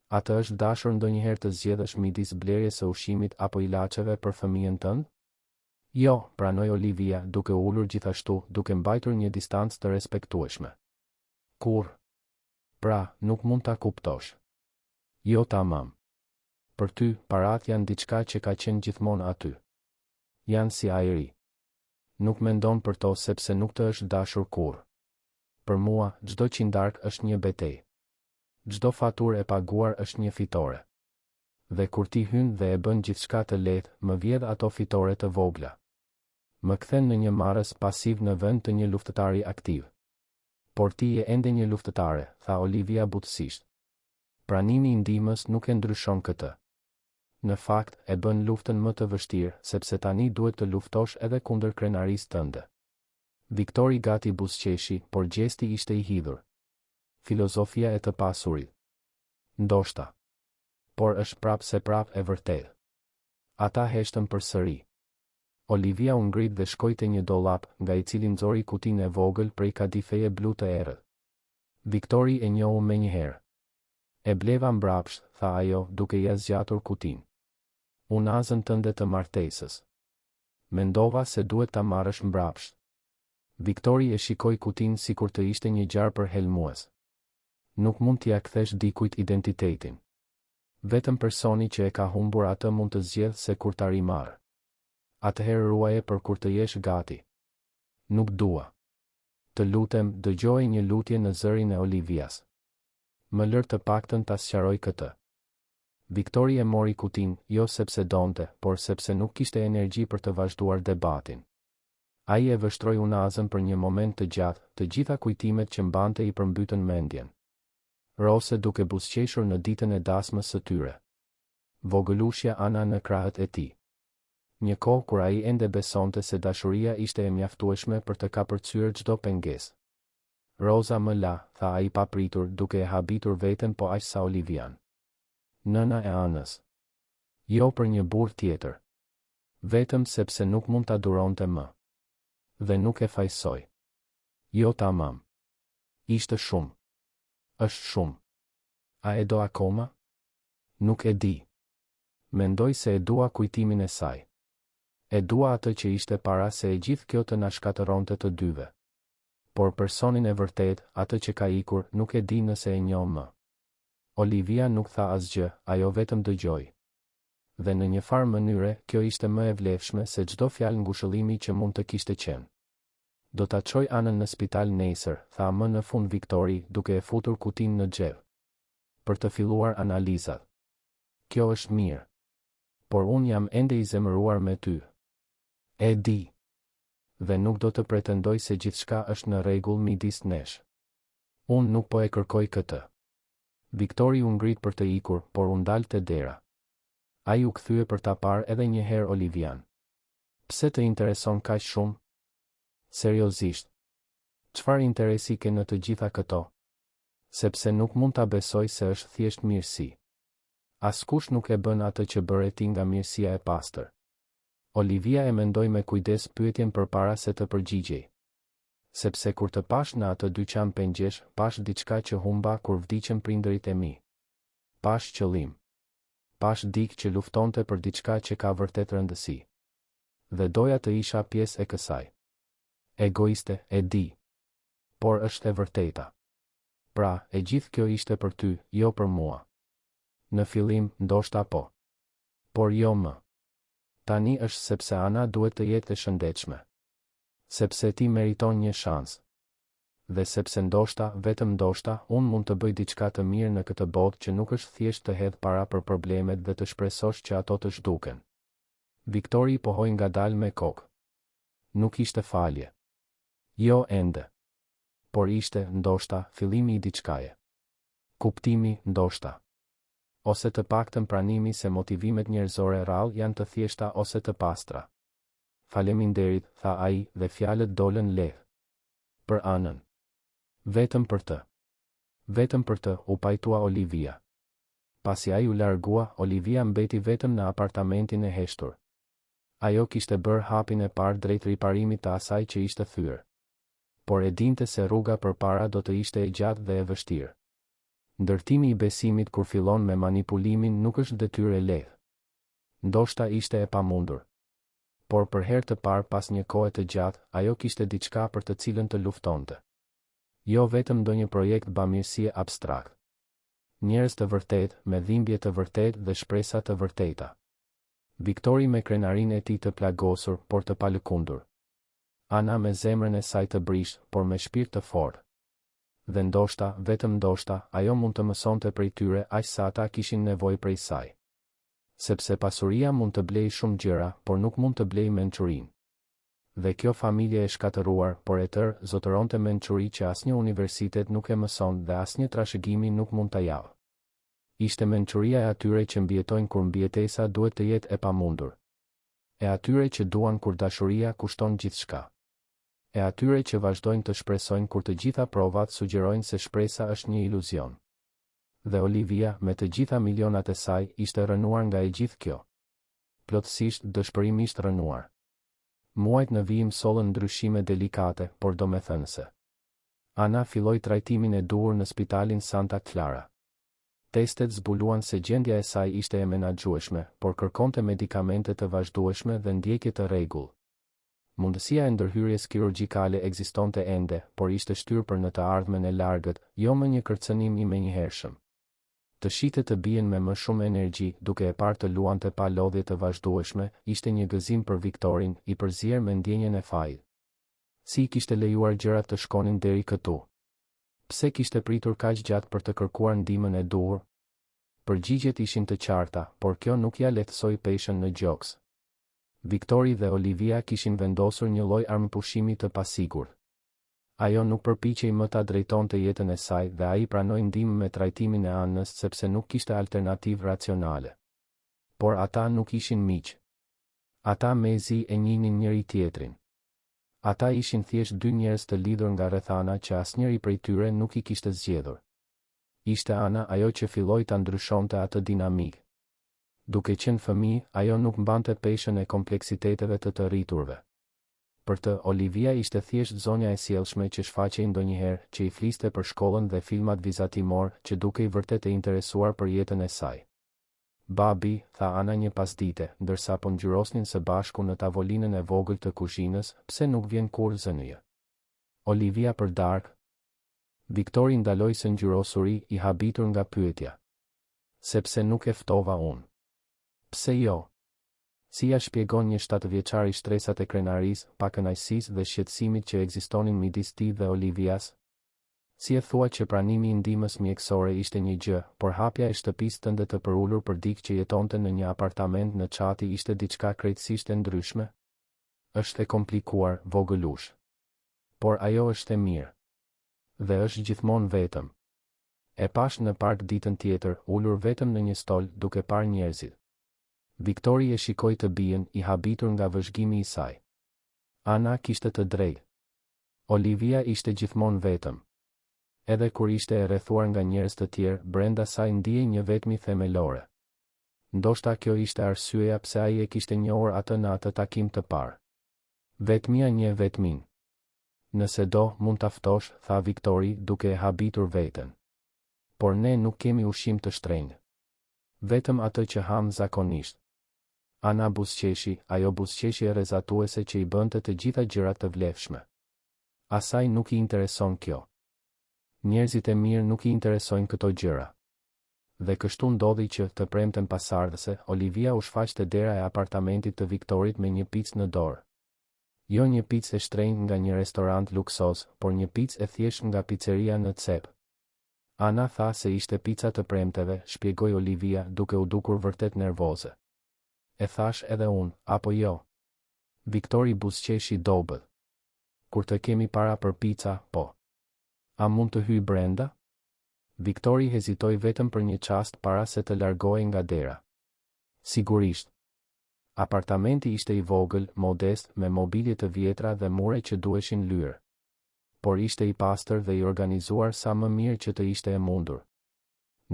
A të është dashur ndonjëherë të zgjedhësh midis blerjes së ushqimit apo ilaçeve për fëmijën tënd? Jo, pranoi Olivia, duke ulur gjithashtu, duke mbajtur një distancë të respektueshme. Kur? Pra, nuk mund ta kuptosh. Jo tamam. Për ty, parat janë diçka që ka qenë gjithmonë aty. Janë si ajri. Nuk mendon për to sepse nuk të është dashur kur. Për mua, çdo qindark është një betejë. Çdo faturë e paguar është një fitore. Dhe kur ti hyn dhe e bën gjithçka të lehtë, më vjedh ato fitore të vogla. Më kthen në një marrës pasiv në vend të një luftëtari aktiv. Por ti je ende një luftëtare, tha Olivia butësisht. Pranimi i ndihmës nuk e ndryshon këtë. Në fakt, e bën luftën më të vështirë, sepse tani duhet të luftosh edhe kundër krenarisë tënde. Viktori gati buzëqeshi, por gjesti ishte i hidhur. Filozofia e të pasurit. Ndoshta. Por është prapë se prapë e vërtetë. Ata heshtën përsëri. Olivia u ngrit dhe shkoi te një dollap, nga i cili nxori kutinë e vogël prej kadifeje blu të errët. Viktori e njohu menjëherë. E bleva mbrapsht, tha ajo, duke ia zgjatur kutinë. Unazën tënde të martesës. Mendova se duhet ta marrësh mbrapsht. Viktori e shikoi kutinë sikur të ishte një gjar për helmues. Nuk mund t'ia kthesh dikujt identitetin. Vetëm personi që e ka humbur atë mund të zgjedhë se kur ta rimarrë. Atëherë ruaje për kur të jesh gati. Nuk dua. Të lutem, dëgjoj një lutje në zërin e Olivias. Më lër të paktën ta sqaroj këtë. Viktori e mori kutinë, jo sepse donte, por sepse nuk kishte energji për të vazhduar debatin. Ai e vështroi unazën për një moment të gjatë, të gjitha kujtimet që mbante i përmbytën mendjen. Rose duke buzëqeshur në ditën e dasmës së tyre. Vogëlushja Ana në krahët e tij. Një kohë kur ai ende besonte se dashuria ishte e mjaftueshme për të kapërcyer çdo pengesë. Rosa më la, tha ai papritur, duke e habitur veten po aq sa Olivian. Nëna e Anës. Jo për një burr tjetër. Vetëm sepse nuk mund ta duronte më. Dhe nuk e fajsoj. Jo tamam. Ishte shumë. Është shumë. A e do akoma? Nuk e di. Mendoj se e dua kujtimin e saj. E dua atë që ishte para se e gjithë kjo të na shkatëronte të dyve. Por personin e vërtet, atë që ka ikur, nuk e di nëse e njoh më. Olivia nuk tha asgjë, ajo vetëm dëgjoi. Dhe në një farë mënyre, kjo ishte më e vlefshme se çdo fjalë ngushëllimi që mund të kishte qenë. Do ta çoj Anën në spital nesër, tha më në fund Viktori, duke e futur kutinë në xhep. Për të filluar analizat. Kjo është mirë. Por unë jam ende i zemëruar me ty. E di. Dhe nuk do të pretendoj se gjithçka është në rregull midis nesh. Unë nuk po e kërkoj këtë. Viktori u ngrit për të ikur, por u ndal te dera. Ai u kthye për ta parë edhe një herë Olivian. Pse të intereson kaq shumë? Seriozisht. Çfarë interesi ke në të gjitha këto? Sepse nuk mund ta besoj se është thjesht mirësi. Askush nuk e bën atë që bëre ti nga mirësia e pastër. Olivia e mendoi me kujdes pyetjen përpara se të përgjigjej. Sepse kur të pash në atë dyqan pengjesh, pash diçka që humba kur vdiqën prindërit e mi. Pash qëllim. Pash dikë që luftonte për diçka që ka vërtet rëndësi. Dhe doja të isha pjesë e kësaj. Egoiste, e di. Por është e vërteta. Pra, e gjithë kjo ishte për ty, jo për mua. Në fillim, ndoshta po. Por jo më. Tani është sepse Ana duhet të jetë e shëndetshme. Sepse ti meriton një shans. Dhe sepse ndoshta, vetëm ndoshta, unë mund të bëj diçka të mirë në këtë botë që nuk është thjesht të hedh para për problemet dhe të shpresosh që ato të zhduken. Viktori pohoi ngadalë me kokë. Nuk ishte falje. Jo ende. Por ishte, ndoshta, fillimi i diçkaje. Kuptimi, ndoshta. Ose të paktën pranimi se motivimet njerëzore rrallë janë të thjeshta ose të pastra. Faleminderit, tha ai, dhe fjalët dolën lehtë. Për Anën. Vetëm për të. Vetëm për të, u pajtua Olivia. Pasi ai u largua, Olivia mbeti vetëm në apartamentin e heshtur. Ajo kishte bërë hapin e parë drejt riparimit të asaj që ishte thyer. Por e dinte se rruga përpara do të ishte e gjatë dhe e vështirë. Ndërtimi i besimit kur fillon me manipulimin nuk është detyrë e lehtë. Ndoshta ishte e pamundur. Por për herë të parë pas një kohe të gjatë, ajo kishte diçka për të cilën të luftonte. Jo vetëm ndonjë projekt bamirësie abstrakt. Njerëz të vërtetë, me dhimbje të vërtetë dhe shpresa të vërteta. Viktori me krenarinë e tij të plagosur, por të palëkundur. Ana me zemrën e saj të brisht, por me shpirt të fortë. Dhe ndoshta, vetëm ndoshta, ajo mund të mësonte prej tyre aq sa ata kishin nevojë prej saj. Sepse pasuria mund të blejë shumë gjëra, por nuk mund të blejë mençurinë. Dhe kjo familje e shkatëruar, por e tërë, zotëronte mençuri që asnjë universitet nuk e mëson dhe asnjë trashëgimi nuk mund ta japë. Ishte mençuria e atyre që mbjetojnë kur mbjetesa duhet të jetë e pamundur. E atyre që duan kur dashuria kushton gjithçka. E atyre që vazhdojnë të shpresojnë kur të gjitha provat sugjerojnë se shpresa është një iluzion. Dhe Olivia, me të gjitha milionat e saj, ishte rënuar nga e gjithë kjo. Plotësisht, dëshpërimisht rënuar. Muajt në vijim sollën ndryshime delikate, por domethënëse. Ana filloi trajtimin e duhur në spitalin Santa Clara. Testet zbuluan se gjendja e saj ishte e menaxhueshme, por kërkonte medikamente të vazhdueshme dhe ndjekje të rregull. Mundësia e ndërhyrjes kirurgjikale ekzistonte ende, por ishte shtyrë për në të ardhmen e largët, jo më një kërcënim i menjëhershëm. Të shite të bien me më shumë energji, duke e parë të luante pa lodhje të vazhdueshme, ishte një gëzim për Viktorin, i përzier me ndjenjen e fajit. Si kishte lejuar gjërat të shkonin deri këtu? Pse kishte pritur kaq gjatë për të kërkuar ndihmën e duhur? Përgjigjet ishin të qarta, por kjo nuk ja lehtësoi peshën në gjoks. Viktori dhe Olivia kishin vendosur një lloj armëpushimi të pasigurt. Ajo nuk përpiqej më ta drejtonte jetën e saj dhe ai pranoi ndihmë me trajtimin e Anës sepse nuk kishte alternativë racionale. Por ata nuk ishin miq. Ata mezi e njihnin njëri tjetrin. Ata ishin thjesht dy njerëz të lidhur nga rrethana që asnjëri prej tyre nuk i kishte zgjedhur. Ishte Ana ajo që filloi ta ndryshonte atë dinamikë. Duke qenë fëmijë, ajo nuk mbante peshën e kompleksiteteve të rriturve. Për të, Olivia ishte thjesht zonja e sjellshme që shfaqej ndonjëherë, që i fliste për shkollën dhe filmat vizatimor, që dukej vërtet e interesuar për jetën e saj. Babi, tha Ana një pasdite, ndërsa po ngjyrosnin së bashku në tavolinën e vogël të kuzhinës, pse nuk vjen kur zënje? Olivia për darkë. Viktori ndaloi së ngjyrosuri, i habitur nga pyetja. Sepse nuk e ftova unë. Pse jo? Si ja shpjegon një 7-vjeçari shtresat e krenarisë, pakënaqësisë dhe shqetësimit që ekzistonin midis tij dhe Olivias? Si e thua që pranimi i ndihmës mjekësore ishte një gjë, por hapja e shtëpisë tënde të përulur për dikë që jetonte në një apartament në Çati ishte diçka krejtësisht e ndryshme? Është e komplikuar, vogëlush. Por ajo është e mirë. Dhe është gjithmonë vetëm. E pash në park ditën tjetër, ulur vetëm në një stol, duke parë njerëzit. Viktori e shikoi të bien, i habitur nga vëzhgimi i saj. Ana kishte të drejtë. Olivia ishte gjithmonë vetëm. Edhe kur ishte e rrethuar nga njerëz të tjerë, brenda saj ndiej një vetmi themelore. Ndoshta kjo ishte arsyeja pse ai e kishte njohur atë në atë takim të parë. Vetmia një vetmin. Nëse do, mund ta ftosh, tha Viktori, duke e habitur veten. Por ne nuk kemi ushqim të shtrenjtë. Vetëm atë që ham zakonisht. Ana buzëqeshi, ajo buzëqeshje rrezatuese që i bënte të gjitha gjërat të vlefshme. Asaj nuk i intereson kjo. Njerëzit e mirë nuk i interesojnë këto gjëra. Dhe kështu ndodhi që, të premten pasardhëse, Olivia u shfaq te dera e apartamentit të Viktorit me një picë në dorë. Jo një picë e shtrenjtë nga një restorant luksoz, por një picë e thjeshtë nga piceria në cep. Ana tha se ishte pica të premteve, shpjegoi Olivia duke u dukur vërtet nervoze. E thash edhe unë, apo jo? Viktori buzëqeshi dobët. Kur të kemi para për pica, po. A mund të hyj brenda? Viktori hezitoi vetëm për një çast para se të largohej nga dera. Sigurisht. Apartamenti ishte i vogël, modest, me mobilje të vjetra dhe mure që duheshin lyer. Por ishte i pastër dhe i organizuar sa më mirë që të ishte e mundur.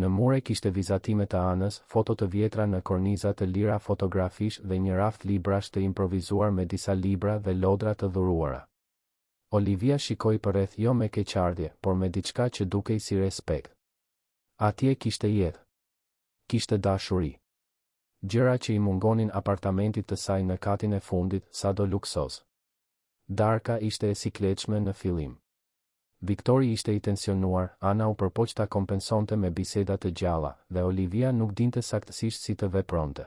Në mure kishte vizatime të anës, foto të vjetra në korniza të lira fotografish dhe një raft librash të improvizuar me disa libra dhe lodra të dhuruara. Olivia shikoi përreth jo me keqardhje, por me diçka që dukej si respekt. Atje kishte jetë. Kishte dashuri. Gjëra që i mungonin apartamentit të saj në katin e fundit, sado luksoz. Darka ishte e sikletshme në fillim. Viktori ishte i tensionuar, Ana u përpoq ta kompensonte me biseda të gjalla, dhe Olivia nuk dinte saktësisht si të vepronte.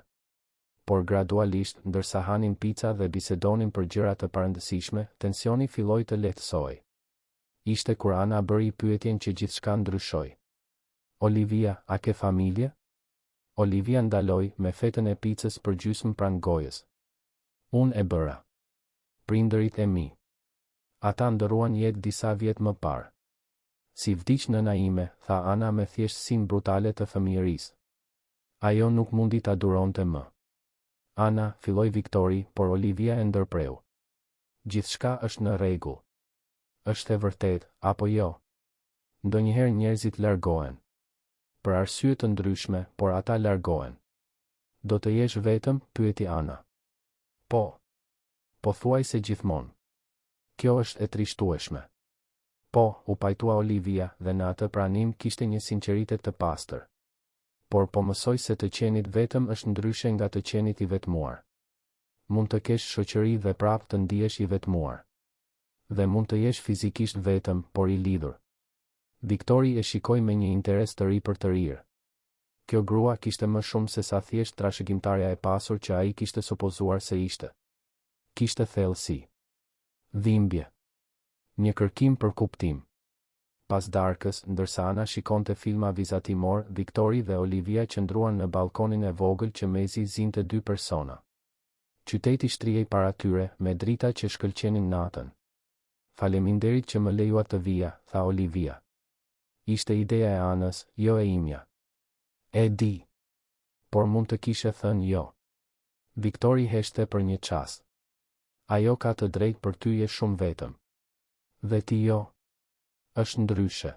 Por gradualisht, ndërsa hanin pica dhe bisedonin për gjëra të parëndësishme, tensioni filloi të lehtësohej. Ishte kur Ana bëri pyetjen që gjithçka ndryshoi. Olivia, a ke familje? Olivia ndaloi me fetën e picës për gjysmë pranë gojës. Unë e bëra. Prindërit e mi. Ata ndëruan jetë disa vjet më parë. Si vdiq nëna ime, tha Ana me thjeshtësinë brutale të fëmijërisë. Ajo nuk mundi ta duronte më. Ana, filloi Viktori, por Olivia e ndërpreu. Gjithçka është në rregull. Është e vërtetë, apo jo? Ndonjëherë njerëzit largohen. Për arsye të ndryshme, por ata largohen. Do të jesh vetëm? Pyeti Ana. Po. Po thuaj se gjithmonë. Kjo është e trishtueshme. Po, u pajtua Olivia dhe në atë pranim kishte një sinqeritet të pastër. Por po mësoj se të qenit vetëm është ndryshe nga të qenit i vetmuar. Mund të kesh shoqëri dhe prapë të ndihesh i vetmuar. Dhe mund të jesh fizikisht vetëm, por i lidhur. Viktori e shikoi me një interes të ri për të rirë. Kjo grua kishte më shumë se sa thjesht trashëgimtarja e pasur që ai kishte supozuar se ishte. Kishte thellësi. Dhimbje. Një kërkim për kuptim. Pas darkës, ndërsa Ana shikonte filma vizatimor, Viktori dhe Olivia qëndruan në balkonin e vogël që mezi zinte dy persona. Qyteti shtrihej para tyre, me drita që shkëlqenin natën. Faleminderit që më lejua të vija, tha Olivia. Ishte ideja e Anës, jo e imja. E di. Por mund të kishe thënë jo. Viktori heshte për një çast. Ajo ka të drejtë për ty je shumë vetëm. Dhe ti jo. Është ndryshe.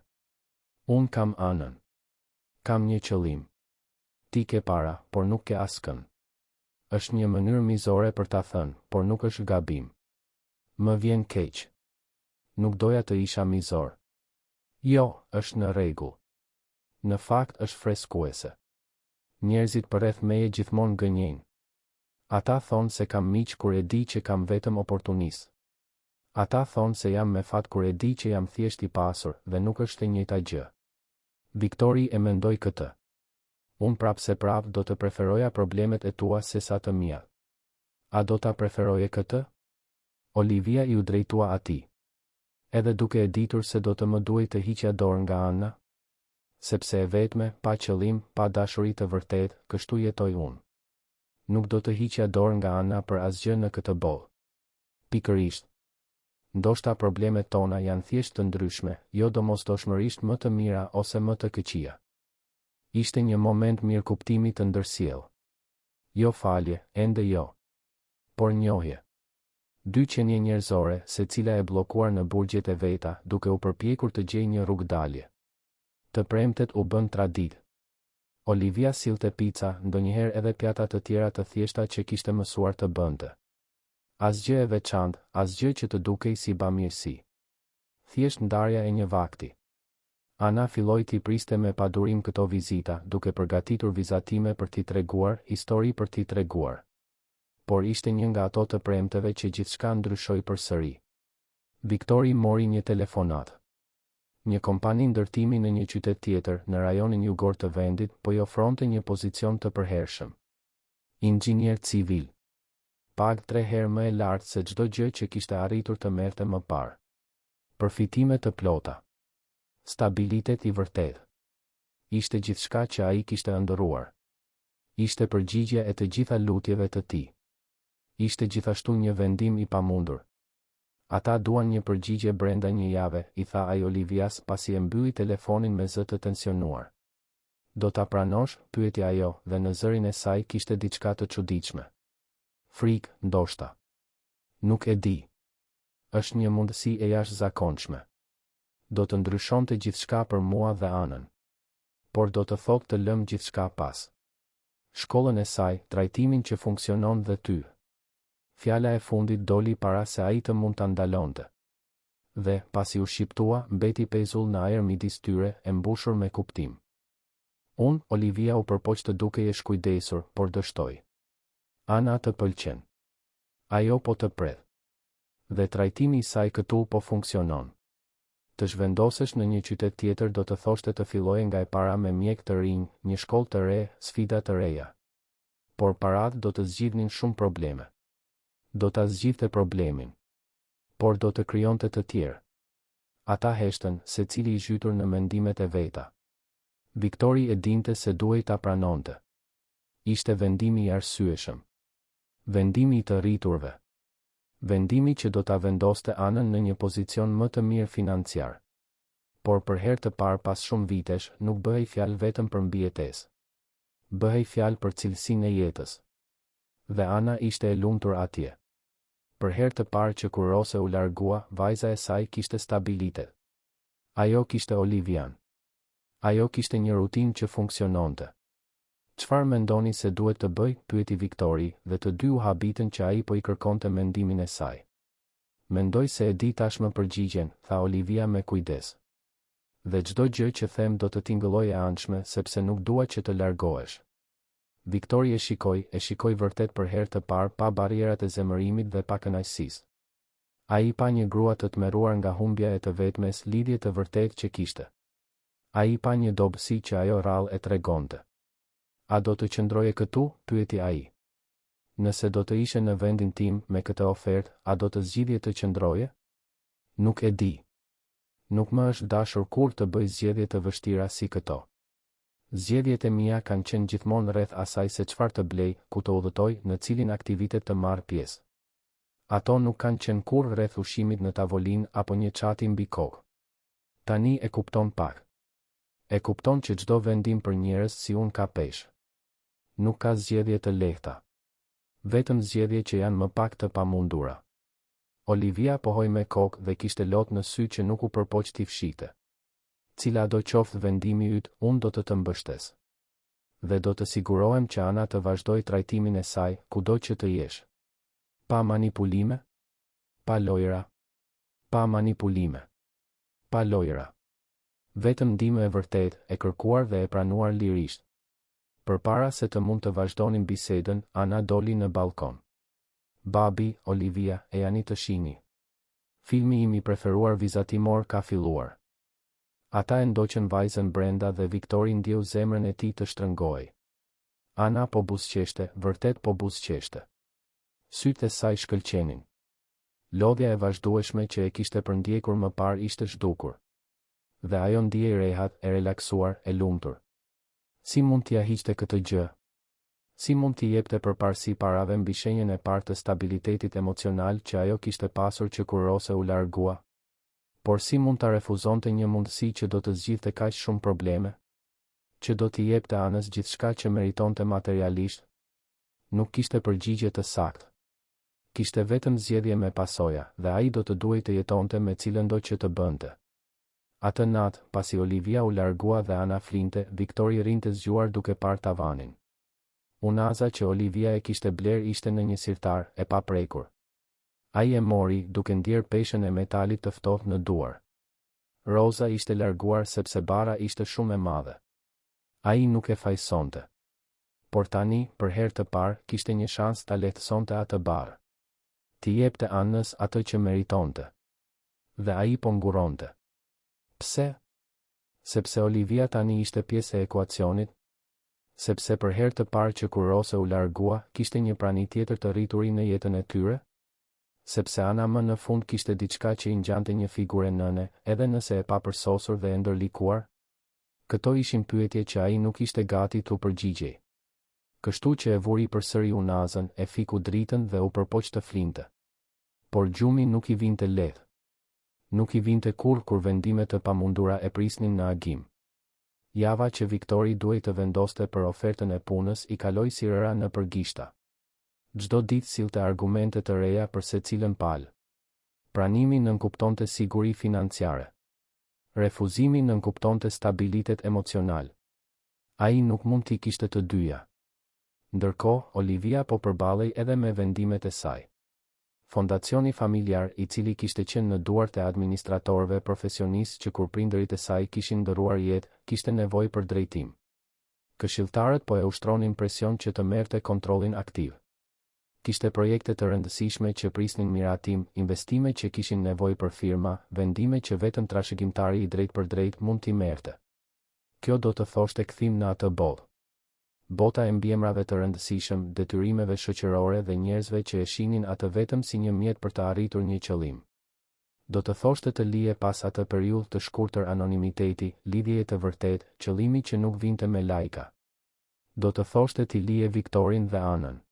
Unë kam Anën. Kam një qëllim. Ti ke para, por nuk ke askën. Është një mënyrë mizore për ta thënë, por nuk është gabim. Më vjen keq. Nuk doja të isha mizor. Jo, është në rregull. Në fakt është freskuese. Njerëzit përreth meje gjithmonë gënjejnë. Ata thonë se kam miq kur e di që kam vetëm oportunist. Ata thonë se jam me fat kur e di që jam thjesht i pasur dhe nuk është e njëjta gjë. Viktori e mendoi këtë. Unë prapë se prapë do të preferoja problemet e tua se sa të mia. A do ta preferoje këtë? Olivia i u drejtua atij. Edhe duke e ditur se do të më duhej të hiqja dorë nga Ana? Sepse e vetme, pa qëllim, pa dashuri të vërtetë, kështu jetoj unë. Nuk do të hiqja dorë nga Ana për asgjë në këtë botë. Pikërisht. Ndoshta problemet tona janë thjesht të ndryshme, jo domosdoshmërisht më të mira ose më të këqija. Ishte një moment mirëkuptimi të ndërsjellë. Jo falje, ende jo. Por njohje. Dy qenie njerëzore, secila e bllokuar në burgjet e veta, duke u përpjekur të gjejë një rrugdalje. Të premtet u bën traditë. Olivia sillte pica, ndonjëherë edhe pjata të tjera të thjeshta që kishte mësuar të bënte. Asgjë e veçantë, asgjë që të dukej si bamirësi. Thjesht ndarja e një vakti. Ana filloi t'i priste me padurim këto vizita, duke përgatitur vizatime për t'i treguar, histori për t'i treguar. Por ishte një nga ato të premteve që gjithçka ndryshoi përsëri. Viktori mori një telefonat. Një kompani ndërtimi në një qytet tjetër në rajonin jugor të vendit po i ofronte një pozicion të përhershëm. Inxhinier civil. Pagë 3 herë më e lartë se çdo gjë që kishte arritur të merrte më parë. Përfitime të plota. Stabilitet i vërtetë. Ishte gjithçka që ai kishte ëndërruar. Ishte përgjigje e të gjitha lutjeve të tij. Ishte gjithashtu një vendim i pamundur. Ata duan një përgjigje brenda një jave, i tha ai Olivias pasi e mbylli telefonin me zë të tensionuar. Do ta pranosh, pyeti ajo, dhe në zërin e saj kishte diçka të çuditshme. Frikë, ndoshta. Nuk e di. Është një mundësi e jashtëzakonshme. Do të ndryshonte gjithçka për mua dhe Anën. Por do të thotë të lëm gjithçka pas. Shkollën e saj, trajtimin që funksionon dhe ty. Fjala e fundit doli para se ai të mund ta ndalonte. Dhe, pasi u shqiptua, mbeti pezull në ajër midis tyre, e mbushur me kuptim. Olivia u përpoq të dukej e shkujdesur, por dështoi. Ana të pëlqen. Ajo po të pret. Dhe trajtimi i saj këtu po funksionon. Të zhvendosesh në një qytet tjetër do të thoshte të filloje nga e para me mjek të rinj, një shkollë të re, sfida të reja. Por parat do të zgjidhnin shumë probleme. Do ta zgjidhte problemin. Por do të krijonte të tjerë. Ata heshtën, secili i zhytur në mendimet e veta. Viktori e dinte se duhej ta pranonte. Ishte vendimi i arsyeshëm. Vendimi i të rriturve. Vendimi që do ta vendoste Anën në një pozicion më të mirë financiar. Por për herë të parë pas shumë vitesh, nuk bëhej fjalë vetëm për mbijetesë. Bëhej fjalë për cilësinë e jetës. Dhe Ana ishte e lumtur atje. Për herë të parë që kur Rose u largua, vajza e saj kishte stabilitet. Ajo kishte Olivian. Ajo kishte një rutinë që funksiononte. Çfarë mendoni se duhet të bëj? Pyeti Viktori, dhe të dy u habitën që ai po i kërkonte mendimin e saj. Mendoj se e di tashmë përgjigjen, tha Olivia me kujdes. Dhe çdo gjë që them do të tingëlloj e anshme sepse nuk dua që të largohesh. Viktori e shikoi vërtet për herë të parë pa barrierat e zemërimit dhe pa kënaqësisë. Ai pa një grua të tmerruar nga humbja e të vetmes, lidhje të vërtetë që kishte. Ai pa një dobësi që ajo rrallë e tregonte. A do të qëndroje këtu? Pyeti ai. Nëse do të ishe në vendin tim me këtë ofertë, a do të zgjidhje të qëndroje? Nuk e di. Nuk më është dashur kur të bëj zgjedhje të vështira si këto. Zgjedhjet e mia kanë qenë gjithmonë rreth asaj se çfarë të blej, ku të udhëtoj, në cilin aktivitet të marr pjesë. Ato nuk kanë qenë kurrë rreth ushqimit në tavolinë apo një çati mbi kokë. Tani e kupton pak. E kupton që çdo vendim për njerëz si unë ka peshë. Nuk ka zgjedhje të lehta. Vetëm zgjedhje që janë më pak të pamundura. Olivia pohoi me kokë dhe kishte lot në sy që nuk u përpoq t'i fshite. Cila do qoftë vendimi yt, unë do të mbështes. Dhe do të sigurohem që Ana të vazhdoj trajtimin e saj, kudo që të jesh. Pa manipulime? Pa lojra? Pa manipulime. Pa lojra. Vetëm ndihmë e vërtet, e kërkuar dhe e pranuar lirisht. Përpara se të mund të vazhdonin bisedën, Ana doli në balkon. Babi, Olivia, e janë të shihni. Filmi im i preferuar vizatimor ka filluar. Ata e ndoqën vajzën brenda dhe Viktori ndjeu zemrën e tij të shtrëngohej. Ana po buzëqeshte, vërtet po buzëqeshte. Sytë e saj shkëlqenin. Lodhja e vazhdueshme që e kishte përndjekur më parë ishte zhdukur. Dhe ajo ndjej rehat, e relaksuar, e lumtur. Si mund t'ia hiqte këtë gjë? Si mund t'i jepte përparësi parave mbi shenjën e parë të stabilitetit emocional që ajo kishte pasur që kur Rose u largua? Por si mund ta refuzonte një mundësi që do të zgjidhte kaq shumë probleme? Që do t'i jepte Anës gjithçka që meritonte materialisht? Nuk kishte përgjigje të saktë. Kishte vetëm zgjedhje me pasoja, dhe ai do të duhej të jetonte me cilëndo që të bënte. Atë natë, pasi Olivia u largua dhe Ana flinte, Viktori rinte zgjuar duke parë tavanin. Unaza që Olivia e kishte bler ishte në një sirtar, e paprekur. Ai e mori, duke ndjer peshën e metalit të ftohtë në duar. Rosa ishte larguar sepse bara ishte shumë e madhe. Ai nuk e fajsonte. Por tani, për herë të parë, kishte një shans ta lehtësonte atë barë. T'i jepte Anës atë që meritonte. Dhe ai po nguronte. Pse? Sepse Olivia tani ishte pjesë e ekuacionit, sepse për herë të parë që kur Rose u largua, kishte një prani tjetër të rrituri në jetën e tyre, sepse Ana më në fund kishte diçka që i ngjante një figurë nëne, edhe nëse e papërsosur dhe e ndërlikuar. Këto ishin pyetje që ai nuk ishte gati t'u përgjigjej. Kështu që e vuri përsëri unazën, e fiku dritën dhe u përpoq të flinte. Por gjumi nuk i vinte lehtë. Nuk i vinte kur vendimet të pamundura e prisnin në agim. Java që Viktori duhej të vendoste për ofertën e punës i kaloi si rëra në përgishta. Çdo ditë sillte argumente të reja për secilën palë. Pranimi nënkuptonte siguri financiare. Refuzimi nënkuptonte stabilitet emocional. Ai nuk mund t'i kishte të dyja. Ndërkohë, Olivia po përballej edhe me vendimet e saj. Fondacioni familjar, i cili kishte qenë në duart e administratorëve profesionistë që kur prindërit e saj kishin ndërruar jetë, kishte nevojë për drejtim. Këshilltarët po e ushtronin presion që të merrte kontrollin aktiv. Kishte projekte të rëndësishme që prisnin miratim, investime që kishin nevojë për firma, vendime që vetëm trashëgimtari i drejt për drejt mund t'i merrte. Kjo do të thoshte kthim në atë botë. Bota e mbiemrave të rëndësishëm, detyrimeve shoqërore dhe njerëzve që e shihnin atë vetëm si një mjet për të arritur një qëllim. Do të thoshte të lije pas atë periudhë të shkurtër anonimiteti, lidhjeje të vërtetë, qëllimi që nuk vinte me lajka. Do të thoshte t'i lije Viktorin dhe Anën.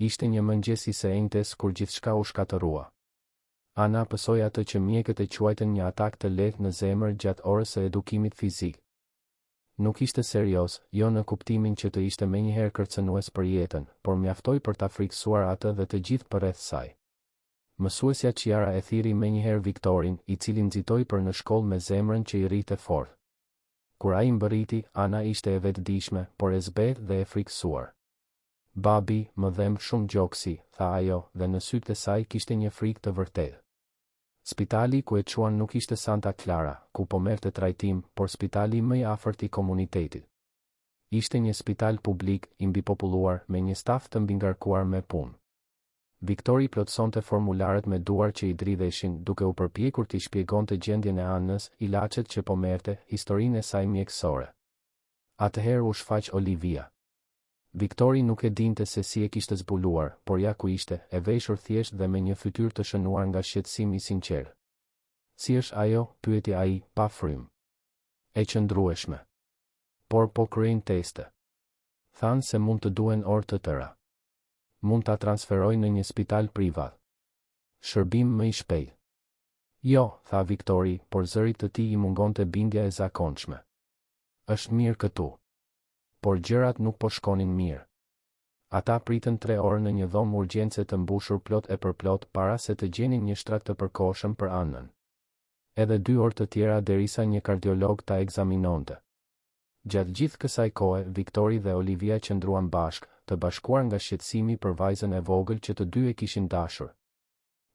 Ishte një mëngjes i sënjtes kur gjithçka u shkatërrua. Ana pësoi atë që mjekët e quajtën një atak të lehtë në zemër gjatë orës së edukimit fizik. Nuk ishte serioz, jo në kuptimin që të ishte menjëherë kërcënues për jetën, por mjaftoi për ta frikësuar atë dhe të gjithë përreth saj. Mësuesja Chiara e thiri menjëherë Viktorin, i cili nxitoi për në shkollë me zemrën që i rrite fort. Kur ai mbërriti, Ana ishte e vetëdijshme, por e zbehtë dhe e frikësuar. Babi, më dhem shumë gjoksi, tha ajo, dhe në sytë e saj kishte një frikë të vërtetë. Spitali ku e quan nuk ishte Santa Clara, ku po merrte trajtim, por spitali më i afërt i komunitetit. Ishte një spital publik, i mbipopulluar, me një staf të mbingarkuar me punë. Viktori plotësonte formularet me duar që i dridheshin, duke u përpjekur t'i shpjegonte gjendjen e Anës, ilaçet që po merrte, historinë e saj mjekësore. Atëherë u shfaq Olivia. Viktori nuk e dinte se si e kishte zbuluar, por ja ku ishte, e veshur thjesht dhe me një fytyrë të shënuar nga shqetësim i sinqert. Si është ajo? Pyeti ai, pa frym. E qëndrueshme. Por po kryejnë teste. Thanë se mund të duhen orë të tëra. Mund ta transferoj në një spital privat. Shërbim më i shpejtë. Jo, tha Viktori, por zërit të tij i mungonte bindja e zakonshme. Është mirë këtu. Por gjërat nuk po shkonin mirë. Ata pritën 3 orë në një dhomë urgjence të mbushur plot e përplot para se të gjenin një shtrat të përkohshëm për Anën. Edhe 2 orë të tjera derisa një kardiolog ta ekzaminonte. Gjatë gjithë kësaj kohe, Viktori dhe Olivia qëndruan bashkë, të bashkuar nga shqetësimi për vajzën e vogël që të dy e kishin dashur.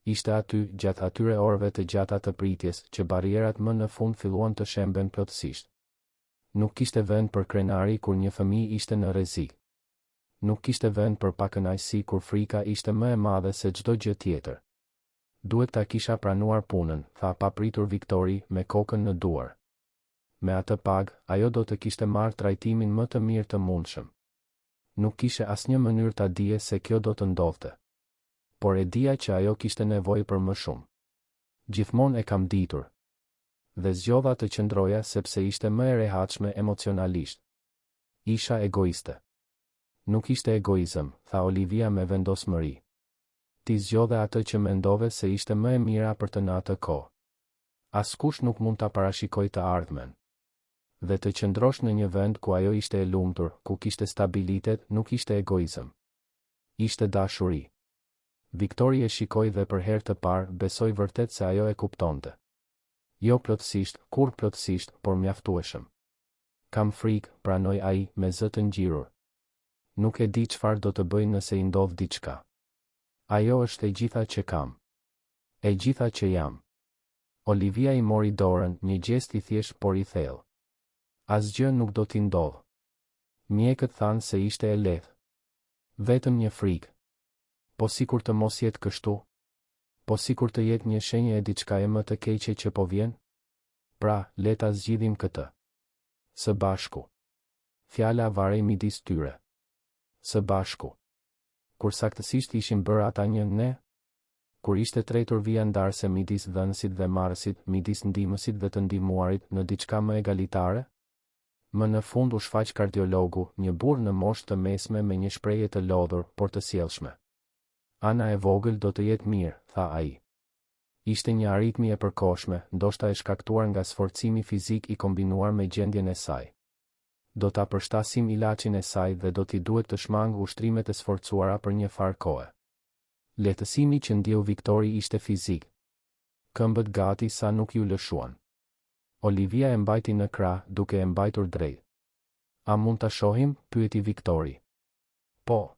Ishte aty, gjatë atyre orëve të gjata të pritjes, që barierat më në fund filluan të shemben plotësisht. Nuk kishte vend për krenari kur një fëmijë ishte në rrezik. Nuk kishte vend për pakënaqësi kur frika ishte më e madhe se çdo gjë tjetër. Duhet ta kisha pranuar punën, tha papritur Viktori me kokën në duar. Me atë pagë, ajo do të kishte marrë trajtimin më të mirë të mundshëm. Nuk kishe asnjë mënyrë ta dije se kjo do të ndodhte. Por e dija që ajo kishte nevojë për më shumë. Gjithmonë e kam ditur. Dhe zgjodha të qëndroja sepse ishte më e rehatshme emocionalisht. Isha egoiste. Nuk ishte egoizëm, tha Olivia me vendosmëri. Ti zgjodhe atë që mendove se ishte më e mira për të në atë kohë. Askush nuk mund ta parashikojë të ardhmen. Dhe të qëndrosh në një vend ku ajo ishte e lumtur, ku kishte stabilitet, nuk ishte egoizëm. Ishte dashuri. Viktori e shikoi dhe për herë të parë besoi vërtet se ajo e kuptonte. Jo plotësisht, kur plotësisht, por mjaftueshëm. Kam frikë, pranoi ai me zë të ngjirur. Nuk e di çfarë do të bëj nëse i ndodh diçka. Ajo është e gjitha që kam. E gjitha që jam. Olivia i mori dorën, një gjest i thjesht por i thellë. Asgjë nuk do t'i ndodh. Mjekët thanë se ishte e lehtë. Vetëm një frikë. Po sikur të mos jetë kështu? Po sikur të jetë një shenjë e diçka e më të keqe që po vjen? Pra, le ta zgjidhim këtë. Së bashku. Fjala varej midis tyre. Së bashku. Kur saktësisht ishin bërë ata një ne? Kur ishte tretur vija ndarse midis dhënësit dhe marrësit, midis ndihmësit dhe të ndihmuarit në diçka më egalitare? Më në fund u shfaq kardiologu, një burr në moshë të mesme me një shprehje të lodhur, por të sjellshme. Ana e vogël do të jetë mirë, tha ai. Ishte një aritmi e përkohshme, ndoshta e shkaktuar nga sforcimi fizik i kombinuar me gjendjen e saj. Do ta përshtasim ilaçin e saj dhe do t'i duhet të shmangë ushtrimet e sforcuara për një farë kohe. Lehtësimi që ndjeu Viktori ishte fizik. Këmbët gati sa nuk ju lëshuan. Olivia e mbajti në krah, duke e mbajtur drejt. A mund ta shohim? Pyeti Viktori. Po.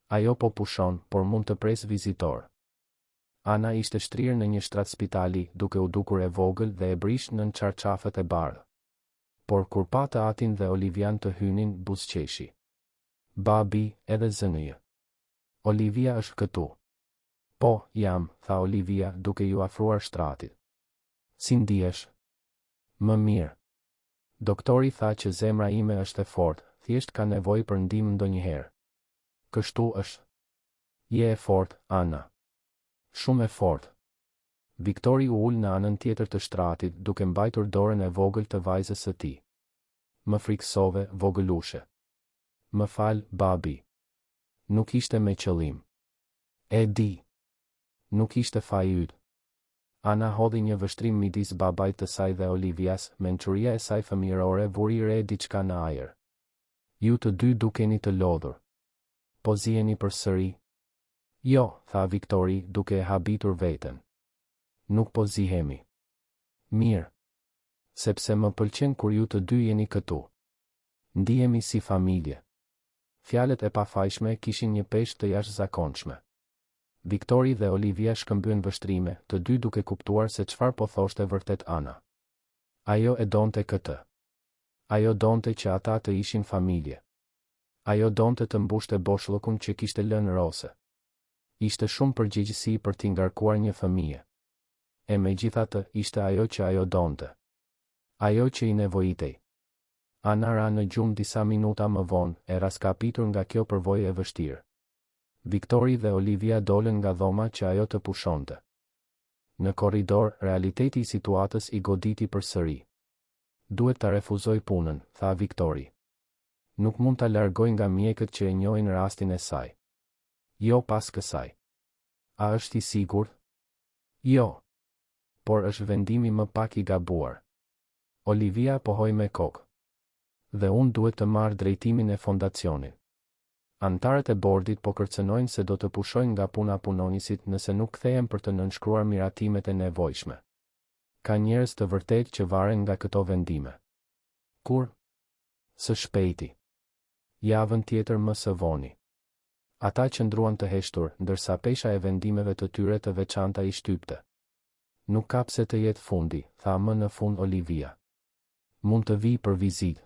Ajo po pushon, por mund të pres vizitor. Ana ishte shtrirë në një shtrat spitali, duke u dukur e vogël dhe e brish nën çarçafët e bardhë. Por kur pa të atin dhe Olivian të hynin, buzëqeshi. Babi, edhe zënëjë. Olivia është këtu. Po, jam, tha Olivia, duke ju afruar shtratit. Si ndihesh? Më mirë. Doktori tha që zemra ime është e fortë, thjesht ka nevojë për ndihmë ndonjëherë. Kështu është. Je e fortë, Ana. Shumë e fortë. Viktori u ul në anën tjetër të shtratit, duke mbajtur dorën e vogël të vajzës së tij. Më friksove, vogëlushe. Më fal, babi. Nuk ishte me qëllim. E di. Nuk ishte faji yt. Ana hodhi një vështrim midis babait të saj dhe Olivias, mençuria e saj fëmijërore vuri re diçka në ajër. Ju të dy dukeni të lodhur. Po ziheni përsëri? Jo, tha Viktori, duke e habitur veten. Nuk po zihemi. Mirë. Sepse më pëlqen kur ju të dy jeni këtu. Ndihemi si familje. Fjalët e pafajshme kishin një peshë të jashtëzakonshme. Viktori dhe Olivia shkëmbyen vështrime, të dy duke kuptuar se çfarë po thoshte vërtet Ana. Ajo e donte këtë. Ajo donte që ata të ishin familje. Ajo donte të mbushte boshllëkun që kishte lënë Rose. Ishte shumë përgjegjësi për t'i ngarkuar një fëmijë. E megjithatë, ishte ajo që ajo donte. Ajo që i nevojitej. Ana ra në gjumë disa minuta më vonë, e raskapitur nga kjo përvojë e vështirë. Viktori dhe Olivia dolën nga dhoma që ajo të pushonte. Në korridor, realiteti i situatës i goditi përsëri. Duhet ta refuzoj punën, tha Viktori. Nuk mund ta largoj nga mjekët që e njohin rastin e saj. Jo pas kësaj. A është i sigurt? Jo. Por është vendimi më pak i gabuar. Olivia pohoi me kokë. Dhe unë duhet të marr drejtimin e fondacionit. Antarët e bordit po kërcënojnë se do të pushojnë nga puna punonisit nëse nuk kthehen për të nënshkruar miratimet e nevojshme. Ka njerëz të vërtetë që varen nga këto vendime. Kur? Së shpejti. Javën tjetër më së voni. Ata qëndruan të heshtur, ndërsa pesha e vendimeve të tyre të veçanta i shtypte. Nuk ka pse të jetë fundi, tha më në fund Olivia. Mund të vi për vizitë.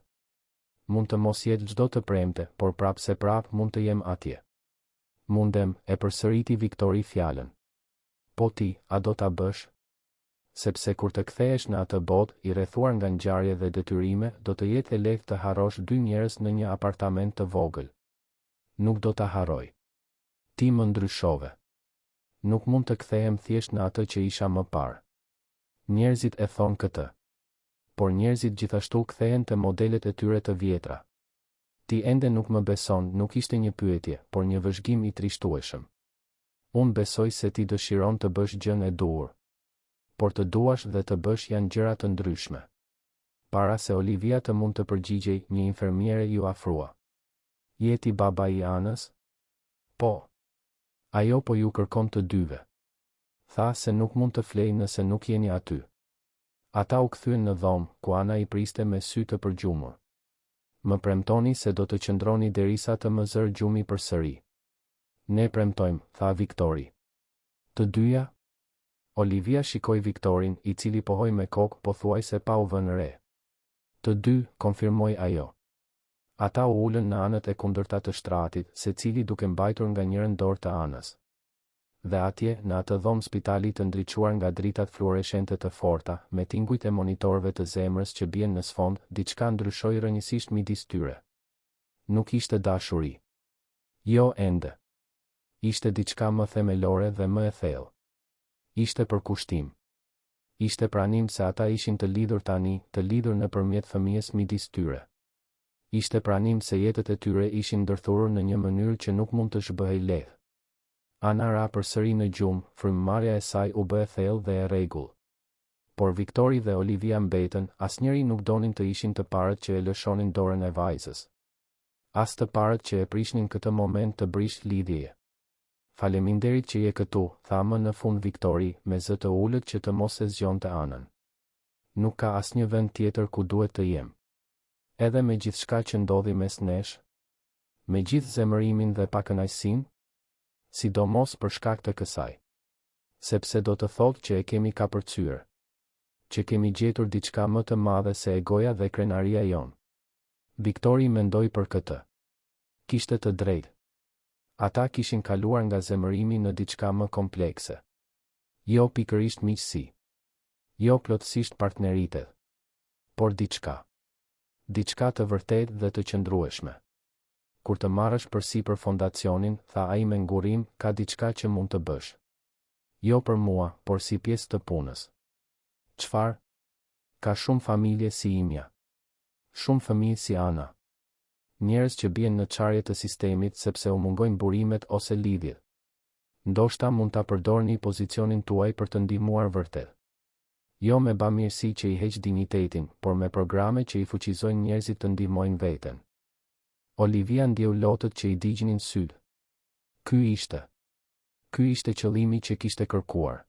Mund të mos jetë çdo të premte, por prap se prap mund të jem atje. Mundem, e përsëriti Viktori fjalën. Po ti, a do ta bësh? Sepse kur të kthehesh në atë botë, i rrethuar nga ngjarje dhe detyrime, do të jetë e lehtë të harrosh dy njerëz në një apartament të vogël. Nuk do ta harroj. Ti më ndryshove. Nuk mund të kthehem thjesht në atë që isha më parë. Njerëzit e thonë këtë. Por njerëzit gjithashtu kthehen te modelet e tyre të vjetra. Ti ende nuk më beson, nuk ishte një pyetje, por një vëzhgim i trishtueshëm. Unë besoj se ti dëshiron të bësh gjën e duhur. Por të duash dhe të bësh janë gjëra të ndryshme. Para se Olivia të mund të përgjigjej, një infermiere ju afrua. Je ti baba i Anës? Po. Ajo po ju kërkon të dyve. Tha se nuk mund të flej nëse nuk jeni aty. Ata u kthyen në dhomë, ku Ana i priste me sy të përgjumur. Më premtoni se do të qëndroni derisa të më zër gjumi përsëri. Ne premtojmë, tha Viktori. Të dyja? Olivia shikoi Viktorin, i cili pohoi me kokë pothuajse pa u vënë re. Të dy, konfirmoi ajo. Ata u ulën në anët e kundërta të shtratit, secili duke mbajtur nga njërin dorë të Anës. Dhe atje, në atë dhomë spitali të ndriçuar nga dritat fluoreshente të forta, me tingujt e monitorëve të zemrës që bien në sfond, diçka ndryshoi rrënjësisht midis tyre. Nuk ishte dashuri. Jo ende. Ishte diçka më themelore dhe më e thellë. Ishte përkushtim. Ishte pranim se ata ishin të lidhur tani, të lidhur nëpërmjet fëmijës midis tyre. Ishte pranim se jetët e tyre ishin ndërthurur në një mënyrë që nuk mund të zhbëhej lehtë. Ana ra përsëri në gjumë, frymëmarrja e saj u bë e thellë dhe e rregull. Por Viktori dhe Olivia mbetën, asnjëri nuk donin të ishin të parët që e lëshonin dorën e vajzës. As të parët që e prishnin këtë moment të brish lidhjeje. Faleminderit që je këtu, tha më në fund Viktori, me zë të ulët që të mos e zgjonte Anën. Nuk ka asnjë vend tjetër ku duhet të jem. Edhe me gjithçka që ndodhi mes nesh, me gjithë zemërimin dhe pakënaqësinë, sidomos për shkak të kësaj. Sepse do të thotë që e kemi kapërcyer. Që kemi gjetur diçka më të madhe se egoja dhe krenaria jon. Viktori mendoi për këtë. Kishte të drejtë. Ata kishin kaluar nga zemërimi në diçka më komplekse. Jo pikërisht miqësi. Jo plotësisht partneritet. Por diçka. Diçka të vërtetë dhe të qëndrueshme. Kur të marrësh përsipër fondacionin, tha ai me ngurim, ka diçka që mund të bësh. Jo për mua, por si pjesë të punës. Çfarë? Ka shumë familje si imja. Shumë fëmijë si Ana. Njerëz që bien në çarje të sistemit sepse u mungojnë burimet ose lidhjet. Ndoshta mund ta përdorni pozicionin tuaj për të ndihmuar vërtet. Jo me bamirësi që i heq dinjitetin, por me programe që i fuqizojnë njerëzit të ndihmojnë veten. Olivia ndjeu lotët që i digjnin syt. Ky ishte qëllimi që kishte kërkuar.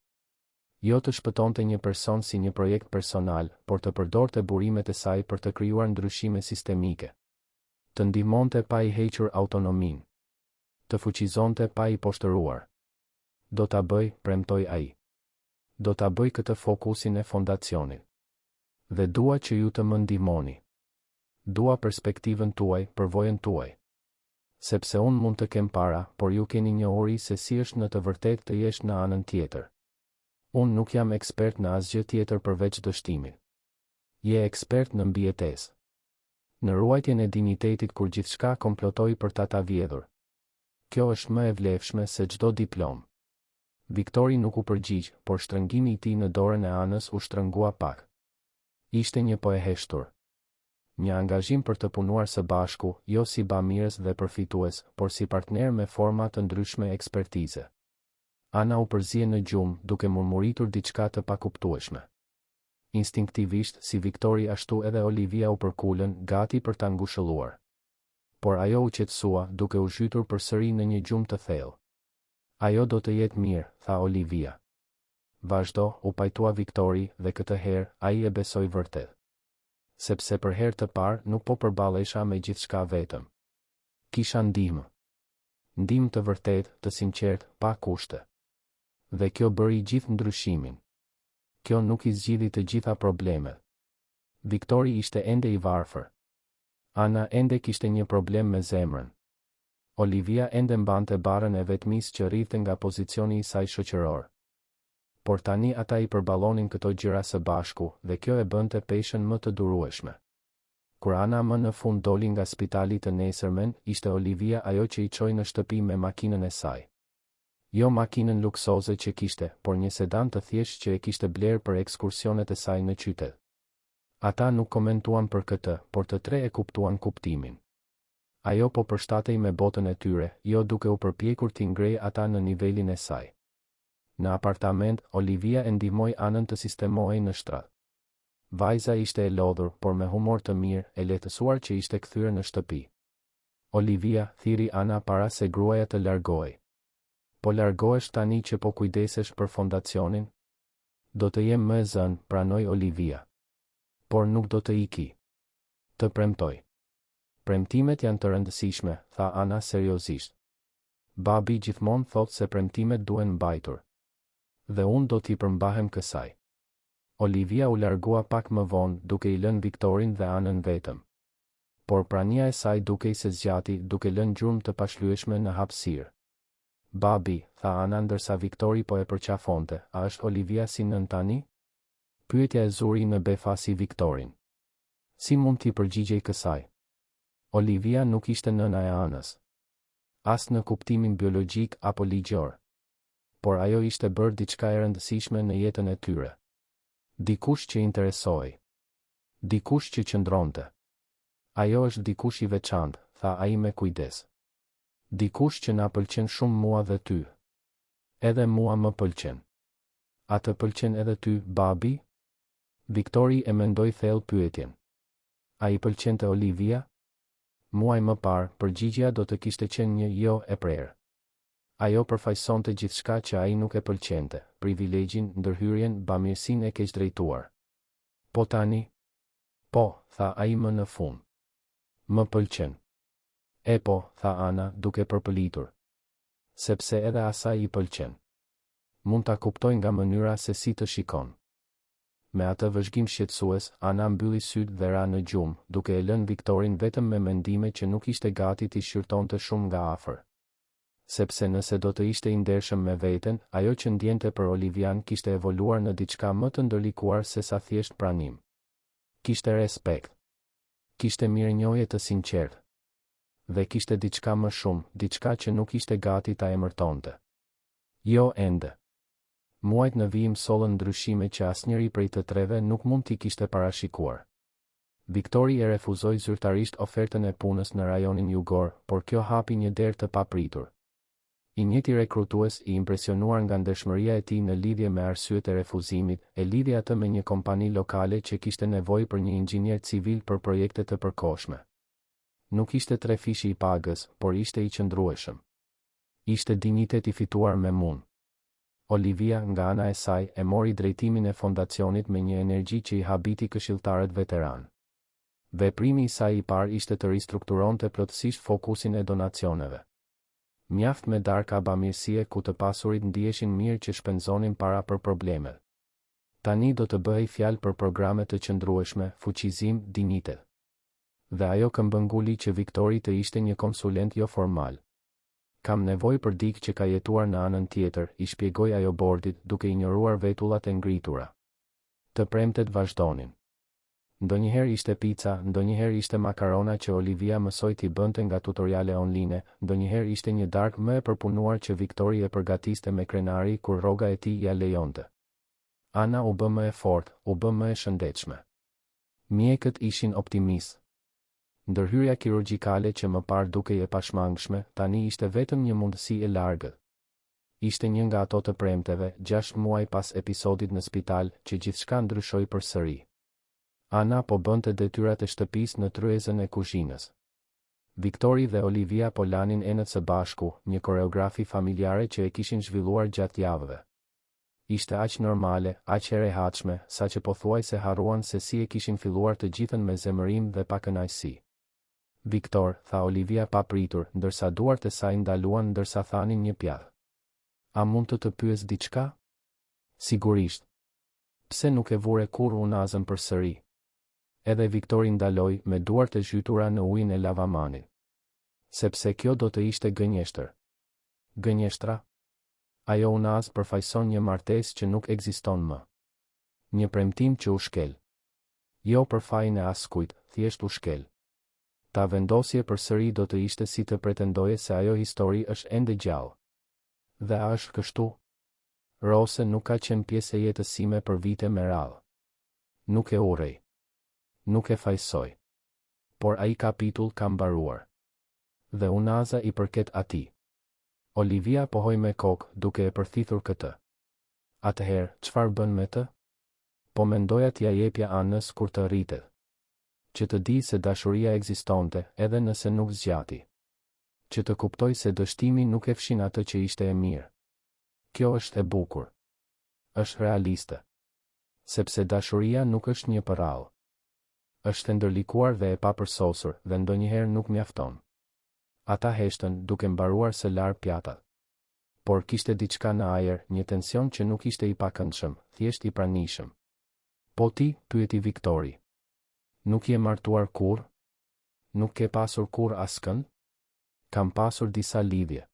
Jo të shpëtonte një person si një projekt personal, por të përdorte burimet e saj për të krijuar ndryshime sistemike. Të ndihmonte pa i hequr autonominë. Të fuqizonte pa i poshtëruar. Do ta bëj, premtoi ai. Do ta bëj këtë fokusin e fondacionit. Dhe dua që ju të më ndihmoni. Dua perspektivën tuaj, përvojën tuaj. Sepse unë mund të kem para, por ju keni një uri se si është në të vërtetë të jesh në anën tjetër. Unë nuk jam ekspert në asgjë tjetër përveç dështimit. Je ekspert në mbijetesë. Në ruajtjen e dinjitetit kur gjithçka komplotoi për ta vjedhur. Kjo është më e vlefshme se çdo diplomë. Viktori nuk u përgjigj, por shtrëngimi i tij në dorën e Anës u shtrëngua pak. Ishte një po e heshtur. Një angazhim për të punuar së bashku, jo si bamirës dhe përfitues, por si partner me forma të ndryshme ekspertize. Ana u përzie në gjumë, duke murmuritur diçka të pakuptueshme. Instinktivisht, si Viktori ashtu edhe Olivia u përkulën, gati për ta ngushëlluar. Por ajo u qetësua, duke u zhytur përsëri në një gjumë të thellë. Ajo do të jetë mirë, tha Olivia. Vazhdo, u pajtua Viktori, dhe këtë herë, ai e besoi vërtet. Sepse për herë të parë nuk po përballesha me gjithçka vetëm. Kisha ndihmë. Ndihmë të vërtetë, të sinqertë, pa kushte. Dhe kjo bëri gjithë ndryshimin. Kjo nuk i zgjidhi të gjitha problemet. Viktori ishte ende i varfër. Ana ende kishte një problem me zemrën. Olivia ende mbante barën e vetmisë që rrifte nga pozicioni i saj shoqëror. Por tani ata i përballonin këto gjëra së bashku, dhe kjo e bënte peshën më të durueshme. Kur Ana më në fund doli nga spitali të nesërmen, ishte Olivia ajo që i çoi në shtëpi me makinën e saj. Jo makinën luksoze që kishte, por një sedan të thjeshtë që e kishte bler për ekskursionet e saj në qytet. Ata nuk komentuan për këtë, por të tre e kuptuan kuptimin. Ajo po përshtatej me botën e tyre, jo duke u përpjekur t'i ngrej ata në nivelin e saj. Në apartament, Olivia e ndihmoi Anën të sistemohej në shtrat. Vajza ishte e lodhur, por me humor të mirë, e lehtësuar që ishte kthyer në shtëpi. Olivia, thiri Ana para se gruaja të largohej. Po largohesh tani që po kujdesesh për fondacionin? Do të jem më e zënë, pranoi Olivia. Por nuk do të iki. Të premtoj. Premtimet janë të rëndësishme, tha Ana seriozisht. Babi gjithmonë thotë se premtimet duhen mbajtur. Dhe unë do t'i përmbahem kësaj. Olivia u largua pak më vonë, duke i lënë Viktorin dhe Anën vetëm. Por prania e saj dukej se zgjati, duke lënë gjurmë të pashlyeshme në hapësirë. Babi, tha Ana ndërsa Viktori po e përqafonte, a është Olivia si nën tani? Pyetja e zuri në befasi Viktorin. Si mund t'i përgjigjej kësaj? Olivia nuk ishte nëna e Anës. As në kuptimin biologjik apo ligjor. Por ajo ishte bërë diçka e rëndësishme në jetën e tyre. Dikush që interesoi. Dikush që qëndronte. Ajo është dikush i veçantë, tha ai me kujdes. Dikush që na pëlqen shumë mua dhe ty. Edhe mua më pëlqen. A të pëlqen edhe ty, babi? Viktori e mendoi thellë pyetjen. A i pëlqente Olivia? Muaj më parë, përgjigjja do të kishte qenë një jo e prerë. Ajo përfaqësonte gjithçka që ai nuk e pëlqente, privilegjin, ndërhyrjen, bamirësinë e keqdrejtuar. Po tani? Po, tha ai më në fund. Më pëlqen. E po, tha Ana, duke përpëlitur. Sepse edhe asaj i pëlqen. Mund ta kuptoj nga mënyra se si të shikon. Me atë vëzhgim shqetësues, Ana mbylli sytë dhe ra në gjumë, duke e lënë Viktorin vetëm me mendime që nuk ishte gati t'i shqyrtonte shumë nga afër. Sepse nëse do të ishte i ndershëm me veten, ajo që ndjente për Olivian kishte evoluar në diçka më të ndërlikuar se sa thjesht pranim. Kishte respekt. Kishte mirënjohje të sinqertë. Dhe kishte diçka më shumë, diçka që nuk ishte gati ta emërtonte. Jo ende. Muajt në vijim sollën ndryshime që asnjëri prej të treve nuk mund t'i kishte parashikuar. Viktori e refuzoi zyrtarisht ofertën e punës në rajonin jugor, por kjo hapi një derë të papritur. I njëjti rekrutues, i impresionuar nga ndershmëria e tij në lidhje me arsyet e refuzimit, e lidhi atë me një kompani lokale që kishte nevojë për një inxhinier civil për projekte të përkohshme. Nuk ishte trefishi i pagës, por ishte i qëndrueshëm. Ishte dinjitet i fituar me munë. Olivia, nga ana e saj, e mori drejtimin e fondacionit me një energji që i habiti këshilltarët veteran. Veprimi i saj i parë ishte të ristrukturonte plotësisht fokusin e donacioneve. Mjaft me darka bamirësie ku të pasurit ndieshin mirë që shpenzonin para për problemet. Tani do të bëhej fjalë për programe të qëndrueshme, fuqizim, dinjitet. Dhe ajo këmbënguli që Viktori të ishte një konsulent jo formal. Kam nevojë për dikë që ka jetuar në anën tjetër, i shpjegoi ajo bordit, duke injoruar vetullat e ngritura. Të premtet vazhdonin. Ndonjëherë ishte pica, ndonjëherë ishte makarona që Olivia mësoi t'i bënte nga tutoriale online, ndonjëherë ishte një darkë më e përpunuar që Viktori e përgatiste me krenari kur rroga e tij ja lejonte. Ana u bë më e fortë, u bë më e shëndetshme. Mjekët ishin optimistë. Ndërhyrja kirurgjikale që më parë dukej e pashmangshme, tani ishte vetëm një mundësi e largët. Ishte një nga ato të premteve, 6 muaj pas episodit në spital, që gjithçka ndryshoi përsëri. Ana po bënte detyrat e shtëpisë në tryezën e kuzhinës. Viktori dhe Olivia po lanin enët së bashku, një koreografi familjare që e kishin zhvilluar gjatë javëve. Ishte aq normale, aq e rehatshme, saqë pothuajse harruan se si e kishin filluar të gjithën me zemërim dhe pa kënaqësi. Viktor, tha Olivia pa pritur, ndërsa duart e saj ndaluan ndërsa thanin një pjath. A mund të pyes diçka? Sigurisht. Pse nuk e vure kur unazën përsëri? Edhe Viktori ndaloi me duart e zhytura në ujin e lavamanit. Sepse kjo do të ishte gënjeshtër. Gënjeshtra? Ajo unaz përfaqëson një martesë që nuk ekziston më. Një premtim që u shkel. Jo për fajin e askujt, thjesht u shkel. Ta vendosje përsëri do të ishte si të pretendoje se ajo histori është ende gjallë. Dhe a është kështu? Rose nuk ka qenë pjesë e jetës sime për vite me radhë. Nuk e urrej. Nuk e fajsoj. Por ai kapitull ka mbaruar. Dhe unaza i përket atij. Olivia pohoi me kokë, duke e përthithur këtë. Atëherë, çfarë bën me të? Po mendoja t'ja jepja Anës kur të rritet. Që të di se dashuria ekzistonte, edhe nëse nuk zgjati. Që të kuptoj se dështimi nuk e fshin atë që ishte e mirë. Kjo është e bukur. Është realiste. Sepse dashuria nuk është një përrallë. Është e ndërlikuar dhe e papërsosur, dhe ndonjëherë nuk mjafton. Ata heshtën, duke mbaruar së lar pjatat. Por kishte diçka në ajër, një tension që nuk ishte i pakëndshëm, thjesht i pranishëm. Po ti, pyeti Viktori. Nuk je martuar kur? Nuk ke pasur kur askënd? Kam pasur disa lidhje.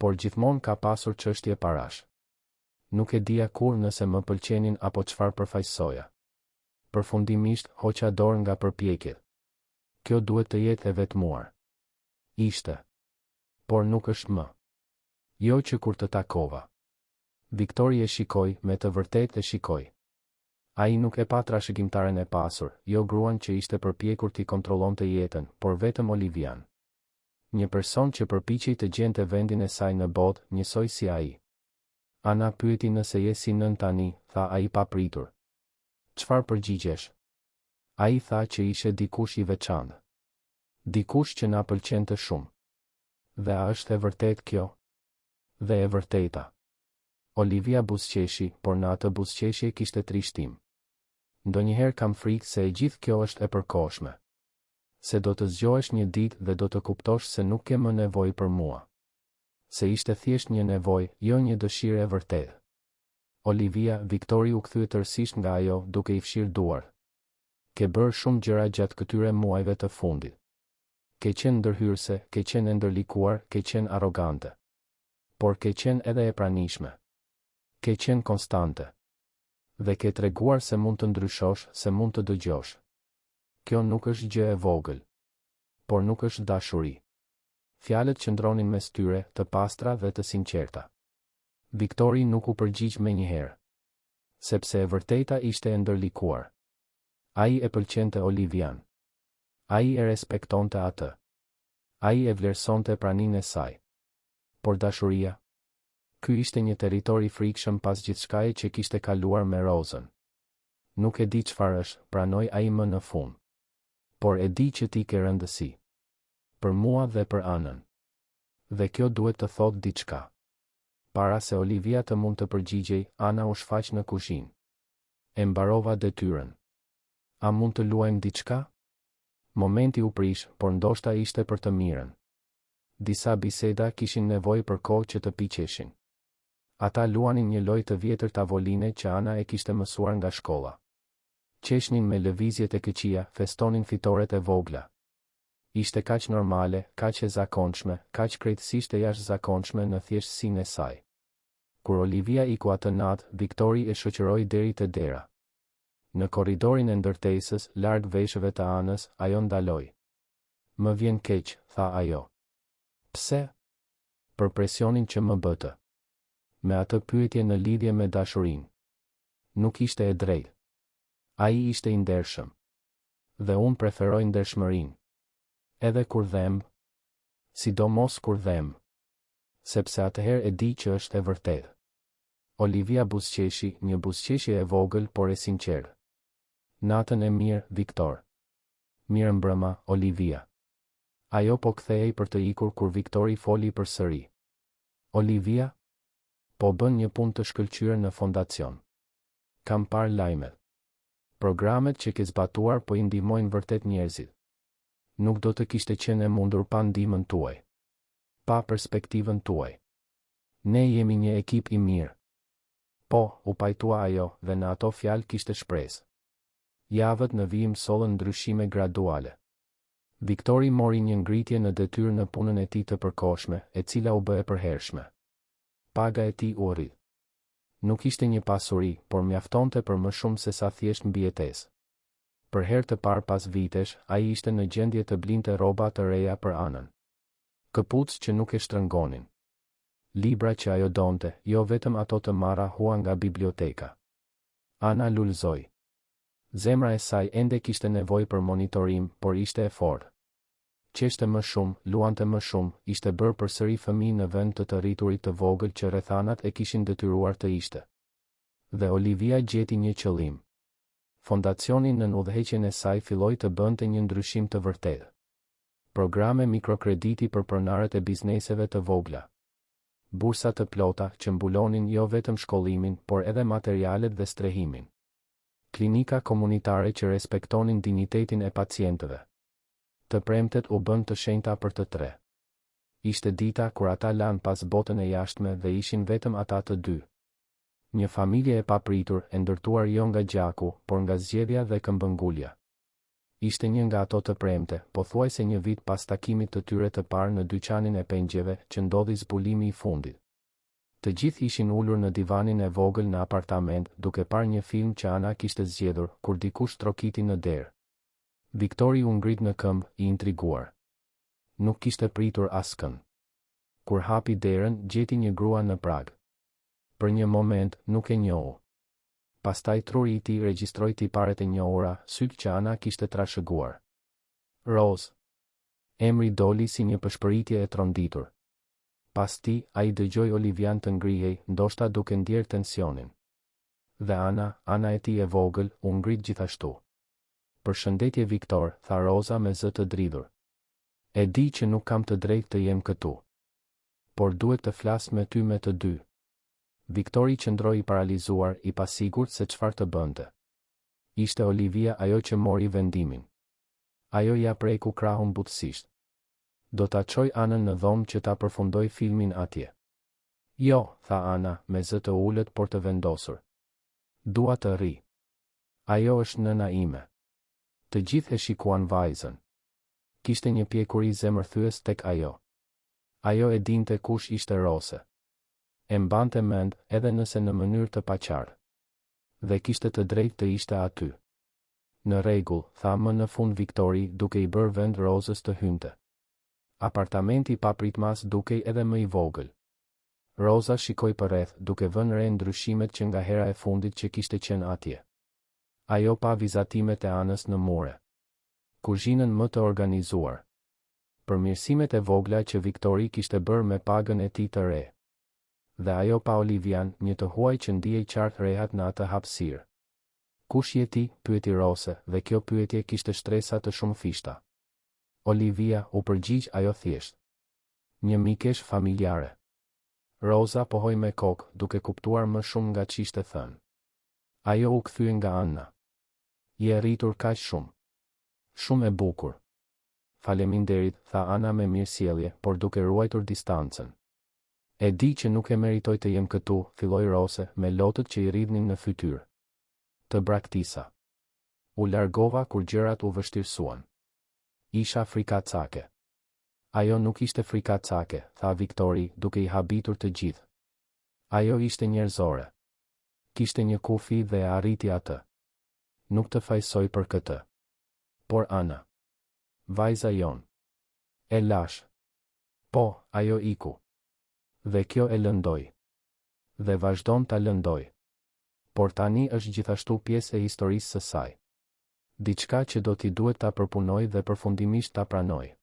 por gjithmonë ka pasur çështje parash. Nuk e dija kur nëse më pëlqenin apo çfarë përfaqësoja. Përfundimisht hoqa dorë nga përpjekjet. Kjo duhet të jetë e vetmuar. Ishte. Por nuk është më. Jo që kur të takova. Viktori e shikoi, me të vërtetë e shikoi. Ai nuk e pa trashëgimtaren e pasur, jo gruan që ishte përpjekur t'i kontrollonte jetën, por vetëm Olivian. Një person që përpiqej të gjente vendin e saj në botë, njësoj si ai. Ana pyeti nëse je si nën tani, tha ai papritur. Çfarë përgjigjesh? Ai tha që ishe dikush i veçantë. Dikush që na pëlqente shumë. Dhe a është e vërtet kjo? Dhe e vërteta. Olivia buzëqeshi, por në atë buzëqeshje kishte trishtim. Ndonjëherë kam frikë se e gjithë kjo është e përkohshme. Se do të zgjohesh një ditë dhe do të kuptosh se nuk ke më nevojë për mua. Se ishte thjesht një nevojë, jo një dëshirë e vërtetë. Olivia, Viktori u kthye tërësisht nga ajo, duke i fshirë duar. Ke bërë shumë gjëra gjatë këtyre muajve të fundit. Ke qenë ndërhyrëse, ke qenë ndërlikuar, ke qenë arrogante. Por ke qenë edhe e pranishme. Ke qenë konstante. Dhe ke treguar se mund të ndryshosh, se mund të dëgjosh. Kjo nuk është gjë e vogël. Por nuk është dashuri. Fjalët qëndronin mes tyre, të pastra dhe të sinqerta. Viktori nuk u përgjigj menjëherë. Sepse e vërteta ishte e ndërlikuar. Ai e pëlqente Olivian. Ai e respektonte atë. Ai e vlerësonte praninë e saj. Por dashuria? Ky ishte një territor i frikshëm pas gjithçkaje që kishte kaluar me Rozën. Nuk e di çfarë është, pranoi ai më në fund. Por e di që ti ke rëndësi. Për mua dhe për Anën. Dhe kjo duhet të thotë diçka. Para se Olivia të mund të përgjigjej, Ana u shfaq në kuzhinë. E mbarova detyrën. A mund të luajmë diçka? Momenti u prish, por ndoshta ishte për të mirën. Disa biseda kishin nevojë për kohë që të piqeshin. Ata luanin një lojë të vjetër tavoline që Ana e kishte mësuar nga shkolla. Qeshnin me lëvizjet e këqija, festonin fitoret e vogla. Ishte kaq normale, kaq e zakonshme, kaq krejtësisht e jashtëzakonshme në thjeshtësinë e saj. Kur Olivia iku atë natë, Viktori e shoqëroi deri te dera. Në korridorin e ndërtesës, larg veshëve të Anës, ajo ndaloi. Më vjen keq, tha ajo. Pse? Për presionin që më bëtë. Me atë pyetje në lidhje me dashurinë. Nuk ishte e drejtë. Ai ishte i ndershëm. Dhe unë preferoj ndershmërinë. Edhe kur dhemb. Sidomos kur dhemb. Sepse atëherë e di që është e vërtetë. Olivia buzëqeshi, një buzëqeshje e vogël por e sinqertë. Natën e mirë, Viktor. Mirë mbrëma, Olivia. Ajo po kthehej për të ikur kur Viktori foli përsëri. Olivia? Po bën një punë të shkëlqyer në fondacion. Kam parë lajmet. Programet që ke zbatuar po i ndihmojnë vërtet njerëzit. Nuk do të kishte qenë e mundur pa ndihmën tuaj. Pa perspektivën tuaj. Ne jemi një ekip i mirë. Po, u pajtua ajo, dhe në ato fjalë kishte shpresë. Javët në vijim sollën ndryshime graduale. Viktori mori një ngritje në detyrë në punën e tij të përkohshme, e cila u bë e përhershme. Paga e tij u rrit. Nuk ishte një pasuri, por mjaftonte për më shumë se sa thjesht mbijetesë. Për herë të parë pas vitesh, ai ishte në gjendje të blinte rroba të reja për Anën. Këpucë që nuk e shtrëngonin. Libra që ajo donte, jo vetëm ato të marra hua nga biblioteka. Ana lulëzoi. Zemra e saj ende kishte nevojë për monitorim, por ishte e fortë. Qeshte më shumë, luante më shumë, ishte bërë përsëri fëmijë në vend të rriturit të vogël që rrethanat e kishin detyruar të ishte. Dhe Olivia gjeti një qëllim. Fondacioni në udhëheqjen e saj filloi të bënte një ndryshim të vërtetë. Programe mikrokrediti për pronarët e bizneseve të vogla. Bursa të plota që mbulonin jo vetëm shkollimin, por edhe materialet dhe strehimin. Klinika komunitare që respektonin dinjitetin e pacientëve. Të premtet u bën të shenjta për të tre. Ishte dita kur ata lanë pas botën e jashtme dhe ishin vetëm ata të dy. Një familje e papritur, e ndërtuar jo nga gjaku, por nga zgjedhja dhe këmbëngulja. Ishte një nga ato të premte, pothuajse një vit pas takimit të tyre të parë në dyqanin e pengjeve që ndodhi zbulimi i fundit. Të gjithë ishin ulur në divanin e vogël në apartament, duke parë një film që Ana kishte zgjedhur, kur dikush trokiti në derë. Viktori u ngrit në këmbë, i intriguar. Nuk kishte pritur askën. Kur hapi derën, gjeti një grua në prag. Për një moment, nuk e njohu. Pastaj truri i tij regjistroi tiparet e njohura, sytë që Ana kishte trashëguar. Rose. Emri doli si një pëshpëritje e tronditur. Pas ti, ai dëgjoi Olivian të ngrihej, ndoshta duke ndjerë tensionin. Dhe Ana e tij e vogël, u ngrit gjithashtu. Përshëndetje Viktor, tha Rosa me zë të dridhur. E di që nuk kam të drejtë të jem këtu. Por duhet të flas me ty me të dy. Viktori qëndroi i paralizuar, i pasigurt se çfarë të bënte. Ishte Olivia ajo që mori vendimin. Ajo ja preku krahun butësisht. Do ta çoj Anën në dhomë që ta përfundoj filmin atje. Jo, tha Ana, me zë të ulët por të vendosur. Dua të rri. Ajo është nëna ime. Të gjithë e shikuan vajzën. Kishte një pjekuri zemërthyes tek ajo. Ajo e dinte kush ishte Rose. E mbante mend, edhe nëse në mënyrë të paqartë. Dhe kishte të drejtë të ishte aty. Në rregull, tha më në fund Viktori, duke i bërë vend Rozës të hynte. Apartamenti papritmas dukej edhe më i vogël. Rosa shikoi përreth, duke vënë re ndryshimet që nga hera e fundit që kishte qenë atje. Ajo pa vizatimet e Anës në mure. Kuzhinën më të organizuar. Përmirësimet e vogla që Viktori kishte bërë me pagën e tij të re. Dhe ajo pa Olivian, një të huaj që ndihej qartë rehat në atë hapësirë. Kush je ti? Pyeti Rose, dhe kjo pyetje kishte shtresa të shumë fishta. Olivia, u përgjigj ajo thjesht. Një mikesh familjare. Rosa pohoi me kokë, duke kuptuar më shumë nga ç'ishte thënë. Ajo u kthye nga Anna. Je rritur kaq shumë. Shumë e bukur. Faleminderit, tha Ana me mirësjellje, por duke ruajtur distancën. E di që nuk e meritoj të jem këtu, filloi Rose, me lotët që i rridhnin në fytyrë. Të braktisa. U largova kur gjërat u vështirësuan. Isha frikacake. Ajo nuk ishte frikacake, tha Viktori, duke i habitur të gjithë. Ajo ishte njerëzore. Kishte një kufi dhe e arriti atë. Nuk të fajsoj për këtë. Por Ana. Vajza jon. E lash. Po, ajo iku. Dhe kjo e lëndoi. Dhe vazhdon ta lëndoj. Por tani është gjithashtu pjesë e historisë së saj. Diçka që do t'i duhet ta përpunoj dhe përfundimisht ta pranoj.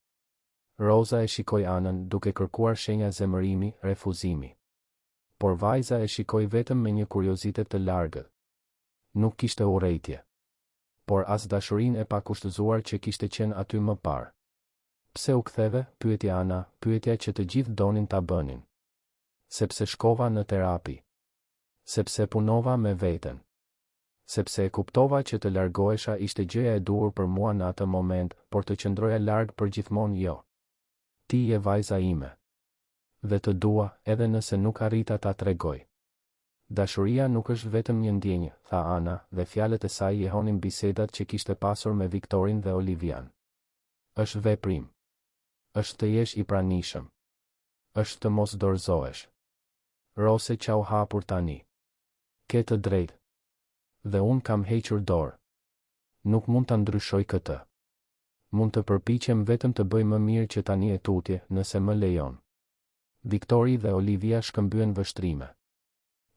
Rosa e shikoi Anën duke kërkuar shenja zemërimi, refuzimi. Por vajza e shikoi vetëm me një kuriozitet të largët. Nuk kishte urrejtje. Por as dashurinë e pakushtëzuar që kishte qenë aty më parë. Pse u ktheve? Pyeti Ana, pyetja që të gjithë donin ta bënin. Sepse shkova në terapi. Sepse punova me veten. Sepse e kuptova që të largohesha ishte gjëja e duhur për mua në atë moment, por të qëndroja larg përgjithmonë jo. Ti je vajza ime. Dhe të dua, edhe nëse nuk arrita ta tregoj. Dashuria nuk është vetëm një ndjenjë, tha Ana, dhe fjalët e saj jehonin bisedat që kishte pasur me Viktorin dhe Olivian. Është veprim. Është të jesh i pranishëm. Është të mos dorëzohesh. Rose qau hapur tani. Ke të drejtë. Dhe unë kam hequr dorë. Nuk mund ta ndryshoj këtë. Mund të përpiqem vetëm të bëj më mirë që tani e tutje, nëse më lejon. Viktori dhe Olivia shkëmbyen vështrime.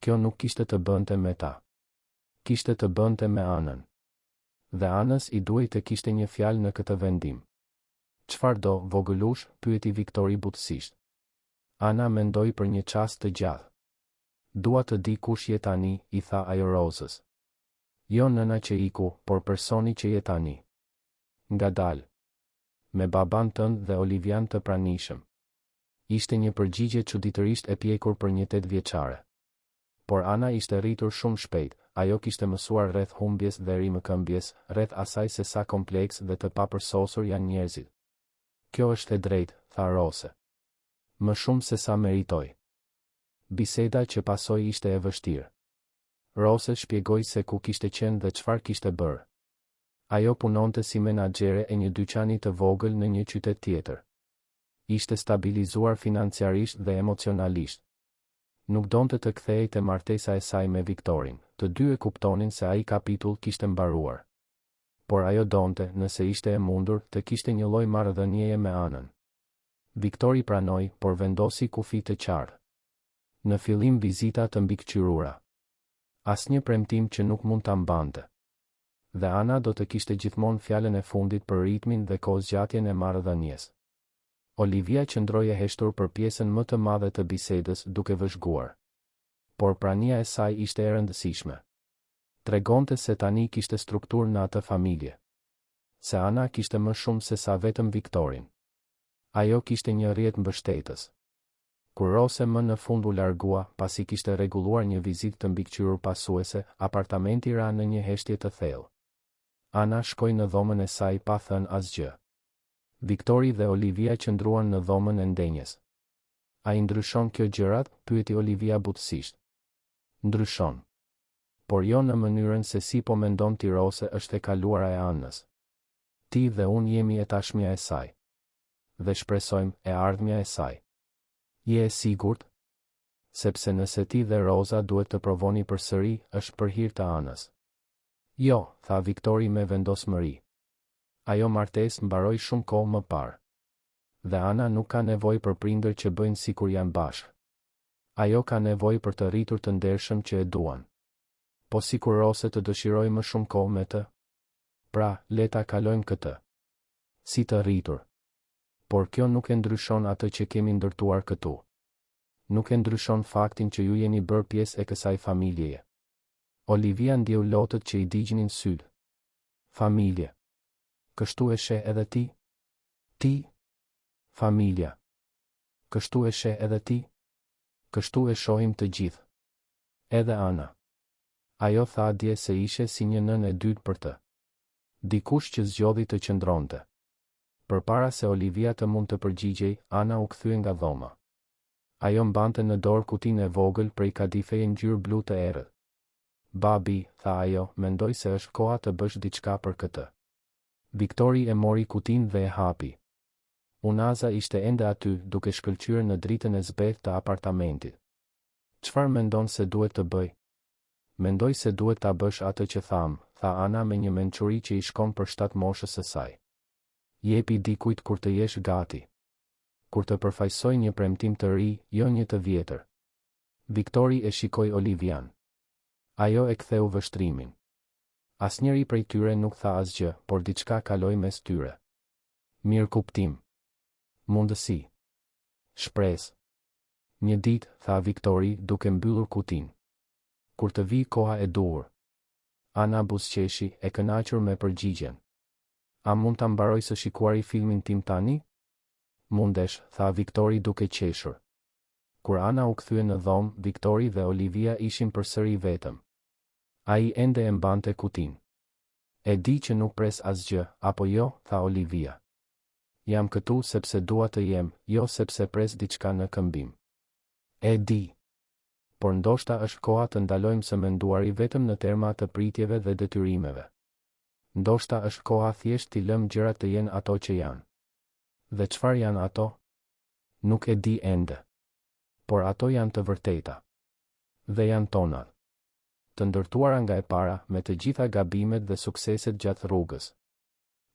Kjo nuk kishte të bënte me ta. Kishte të bënte me Anën. Dhe Anës i duhej të kishte një fjalë në këtë vendim. Çfarë do, vogëlush? Pyeti Viktori butësisht. Ana mendoi për një çast të gjatë. Dua të di kush je tani, i tha ajo Rozës. Jo nëna që iku, por personi që je tani. Ngadalë. Me baban tënd dhe Olivian të pranishëm. Ishte një përgjigje çuditërisht e pjekur për një 8 vjeçare. Por Ana ishte rritur shumë shpejt, ajo kishte mësuar rreth humbjes dhe rimëkëmbjes, rreth asaj se sa kompleks dhe të papërsosur janë njerëzit. Kjo është e drejtë, tha Rose. Më shumë se sa meritoj. Biseda që pasoi ishte e vështirë. Rose shpjegoi se ku kishte qenë dhe çfarë kishte bërë. Ajo punonte si menaxhere e një dyqani të vogël në një qytet tjetër. Ishte stabilizuar financiarisht dhe emocionalisht. Nuk donte të kthehej te martesa e saj me Viktorin, të dy e kuptonin se ai kapitull kishte mbaruar. Por ajo donte, nëse ishte e mundur, të kishte një lloj marrëdhënieje me Anën. Viktori pranoi, por vendosi kufi të qartë. Në fillim vizita të mbikëqyrura. Asnjë premtim që nuk mund ta mbante. Dhe Ana do të kishte gjithmonë fjalën e fundit për ritmin dhe kohëzgjatjen e marrëdhënies. Olivia qëndroi e heshtur për pjesën më të madhe të bisedës, duke vëzhguar. Por prania e saj ishte e rëndësishme. Tregonte se tani kishte strukturë në atë familje. Se Ana kishte më shumë se sa vetëm Viktorin. Ajo kishte një rrjet mbështetës. Kur Rose më në fund u largua, pasi kishte rregulluar një vizitë të mbikëqyrur pasuese, apartamenti ra në një heshtje të thellë. Ana shkoi në dhomën e saj pa thënë asgjë. Viktori dhe Olivia qëndruan në dhomën e ndenjes. A i ndryshon kjo gjërat? Pyeti Olivia butësisht. Ndryshon. Por jo në mënyrën se si po mendon ti Rose është e kaluara e Anës. Ti dhe unë jemi e tashmja e saj. Dhe shpresojmë e ardhmja e saj. Je e sigurt? Sepse nëse ti dhe Rosa duhet të provoni përsëri, është për hir të Anës. Jo, tha Viktori me vendosmëri. Ajo martesë mbaroi shumë kohë më parë. Dhe Ana nuk ka nevojë për prindër që bëjnë sikur janë bashkë. Ajo ka nevojë për të rritur të ndershëm që e duan. Po sikur Rose të dëshiroj më shumë kohë me të? Pra, le ta kalojmë këtë. Si të rritur. Por kjo nuk e ndryshon atë që kemi ndërtuar këtu. Nuk e ndryshon faktin që ju jeni bërë pjesë e kësaj familjeje. Olivia ndjeu lotët që i digjnin syt. Familje. Kështu e sheh edhe ti? Ti? Familja. Kështu e sheh edhe ti? Kështu e shohim të gjithë. Edhe Ana. Ajo tha dje se ishe si një nën e dytë për të. Dikush që zgjodhi të qëndronte. Përpara se Olivia të mund të përgjigjej, Ana u kthye nga dhoma. Ajo mbante në dorë kutinë e vogël prej kadifeje ngjyrë blu të errët. Babi, tha ajo, mendoj se është koha të bësh diçka për këtë. Viktori e mori kutinë dhe e hapi. Unaza ishte ende aty, duke shkëlqyer në dritën e zbehtë të apartamentit. Çfarë mendon se duhet të bëj? Mendoj se duhet ta bësh atë që tham, tha Ana me një mençuri që i shkon për 7 moshës së saj. Jepi dikujt kur të jesh gati. Kur të përfaqësoj një premtim të ri, jo një të vjetër. Viktori e shikoi Olivian. Ajo e ktheu vështrimin. Asnjëri prej tyre nuk tha asgjë, por diçka kaloi mes tyre. Mirë kuptim. Mundësi. Shpresë. Një ditë, tha Viktori, duke mbyllur kutinë. Kur të vi koha e duhur. Ana buzëqeshi, e kënaqur me përgjigjen. A mund ta mbaroj së shikuari filmin tim tani? Mundesh, tha Viktori duke qeshur. Kur Ana u kthye në dhomë, Viktori dhe Olivia ishin përsëri vetëm. Ai ende e mbante kutinë. E di që nuk pres asgjë, apo jo, tha Olivia. Jam këtu sepse dua të jem, jo sepse pres diçka në këmbim. E di. Por ndoshta është koha të ndalojmë së menduari vetëm në terma të pritjeve dhe detyrimeve. Ndoshta është koha thjesht t'i lëm gjërat të jenë ato që janë. Dhe çfarë janë ato? Nuk e di ende. Por ato janë të vërteta. Dhe janë tonat. Të ndërtuara nga e para, me të gjitha gabimet dhe sukseset gjatë rrugës.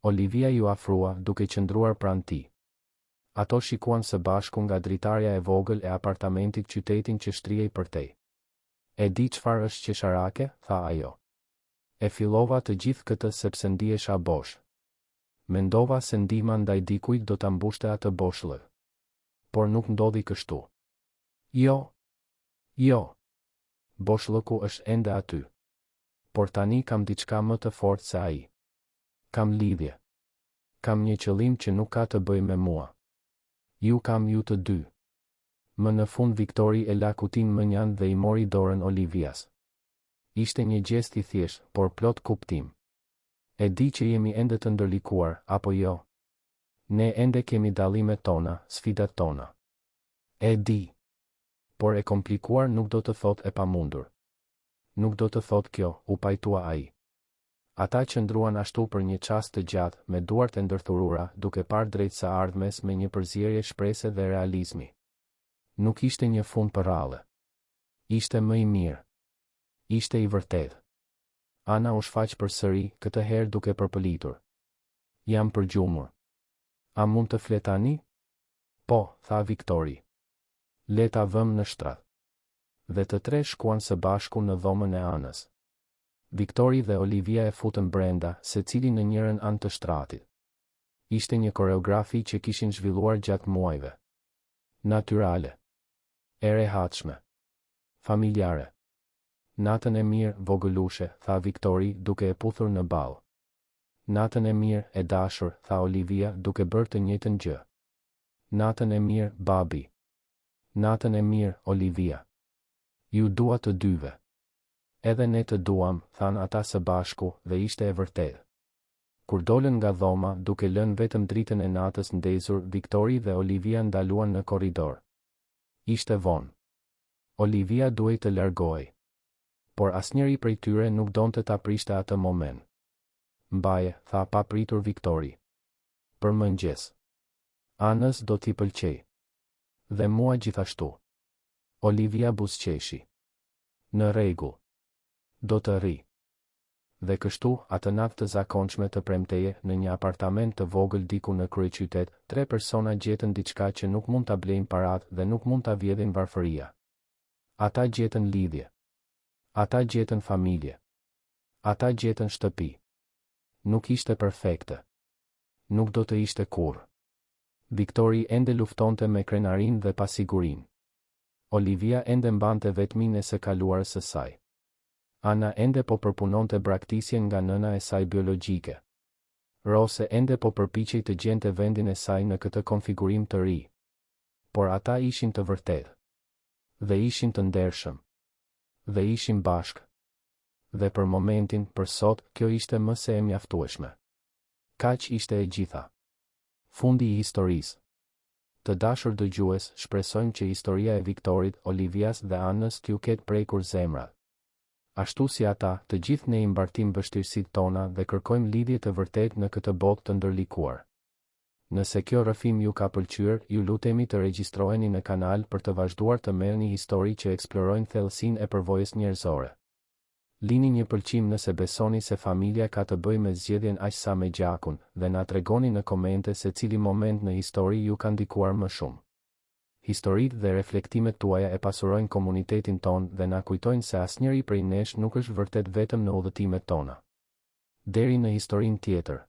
Olivia ju afrua, duke qëndruar pranë tij. Ato shikuan së bashku nga dritarja e vogël e apartamentit qytetin që shtrihej përtej. E di çfarë është qesharake, tha ajo. E fillova të gjithë këtë sepse ndihesha bosh. Mendova se ndihma ndaj dikujt do ta mbushte atë boshllë. Por nuk ndodhi kështu. Jo. Jo. Boshllëku është ende aty. Por tani kam diçka më të fortë se ai. Kam lidhje. Kam një qëllim që nuk ka të bëjë me mua. Ju kam ju të dy. Më në fund Viktori e la kutinë mënjan dhe i mori dorën Olivias. Ishte një gjest i thjesht, por plot kuptim. E di që jemi ende të ndërlikuar, apo jo? Ne ende kemi dallimet tona, sfidat tona. E di. Por e komplikuar nuk do të thot e pamundur. Nuk do të thot kjo, u pajtua ai. Ata qëndruan ashtu për një çast të gjatë, me duart e ndërthurura, duke parë drejt së ardhmes me një përzierje shprese dhe realizmi. Nuk ishte një fund përrallë. Ishte më i mirë. Ishte i vërtetë. Ana u shfaq përsëri, këtë herë duke përpëlitur. Jam përgjumur. A mund të flet tani? Po, tha Viktori. Le ta vëmë në shtrat. Dhe të tre shkuan së bashku në dhomën e Anës. Viktori dhe Olivia e futën brenda, secili në njërin anë të shtratit. Ishte një koreografi që kishin zhvilluar gjatë muajve. Natyrale. E rehatshme. Familjare. Natën e mirë, vogëlushe, tha Viktori duke e puthur në ballë. Natën e mirë, e dashur, tha Olivia duke bërë të njëjtën gjë. Natën e mirë, babi. Natën e mirë, Olivia. Ju dua të dyve. Edhe ne të duam, than ata së bashku, dhe ishte e vërtetë. Kur dolën nga dhoma, duke lënë vetëm dritën e natës ndezur, Viktori dhe Olivia ndaluan në korridor. Ishte vonë. Olivia duhej të largohej. Por asnjëri prej tyre nuk donte ta prishte atë moment. Mbaje, tha pa pritur Viktori. Për mëngjes. Anës do t'i pëlqej. Dhe mua gjithashtu. Olivia buzëqeshi. Në rregull. Do të rri. Dhe kështu, atë natë të zakonshme të premteje, në një apartament të vogël diku në kryeqytet, tre persona gjetën diçka që nuk mund ta blejnë paratë dhe nuk mund ta vjedhin varfëria. Ata gjetën lidhje. Ata gjetën familje. Ata gjetën shtëpi. Nuk ishte perfekte. Nuk do të ishte kurrë. Viktori ende luftonte me krenarin dhe pasigurin. Olivia ende mbante vetmin e së kaluarës së saj. Ana ende po përpunonte braktisjen nga nëna e saj biologjike. Rose ende po përpiqej të gjente vendin e saj në këtë konfigurim të ri. Por ata ishin të vërtetë. Dhe ishin të ndershëm. Dhe ishin bashkë. Dhe për momentin, për sot, kjo ishte më se e mjaftueshme. Kaq ishte e gjitha. Fundi i historisë. Të dashur dëgjues, shpresojmë që historia e Viktorit, Olivias dhe Anës t'ju ketë prekur zemrat. Ashtu si ata, të gjithë ne i mbartim vështirësitë tona dhe kërkojmë lidhje të vërtetë në këtë botë të ndërlikuar. Nëse kjo rrëfim ju ka pëlqyer, ju lutemi të regjistroheni në kanal për të vazhduar të merrni histori që eksplorojnë thellësinë e përvojës njerëzore. Lini një pëlqim nëse besoni se familja ka të bëjë me zgjedhjen aq sa me gjakun, dhe na tregoni në komente se cili moment në histori ju ka ndikuar më shumë. Historitë dhe reflektimet tuaja e pasurojnë komunitetin ton dhe na kujtojnë se asnjëri prej nesh nuk është vërtet vetëm në udhëtimet tona. Deri në historinë tjetër.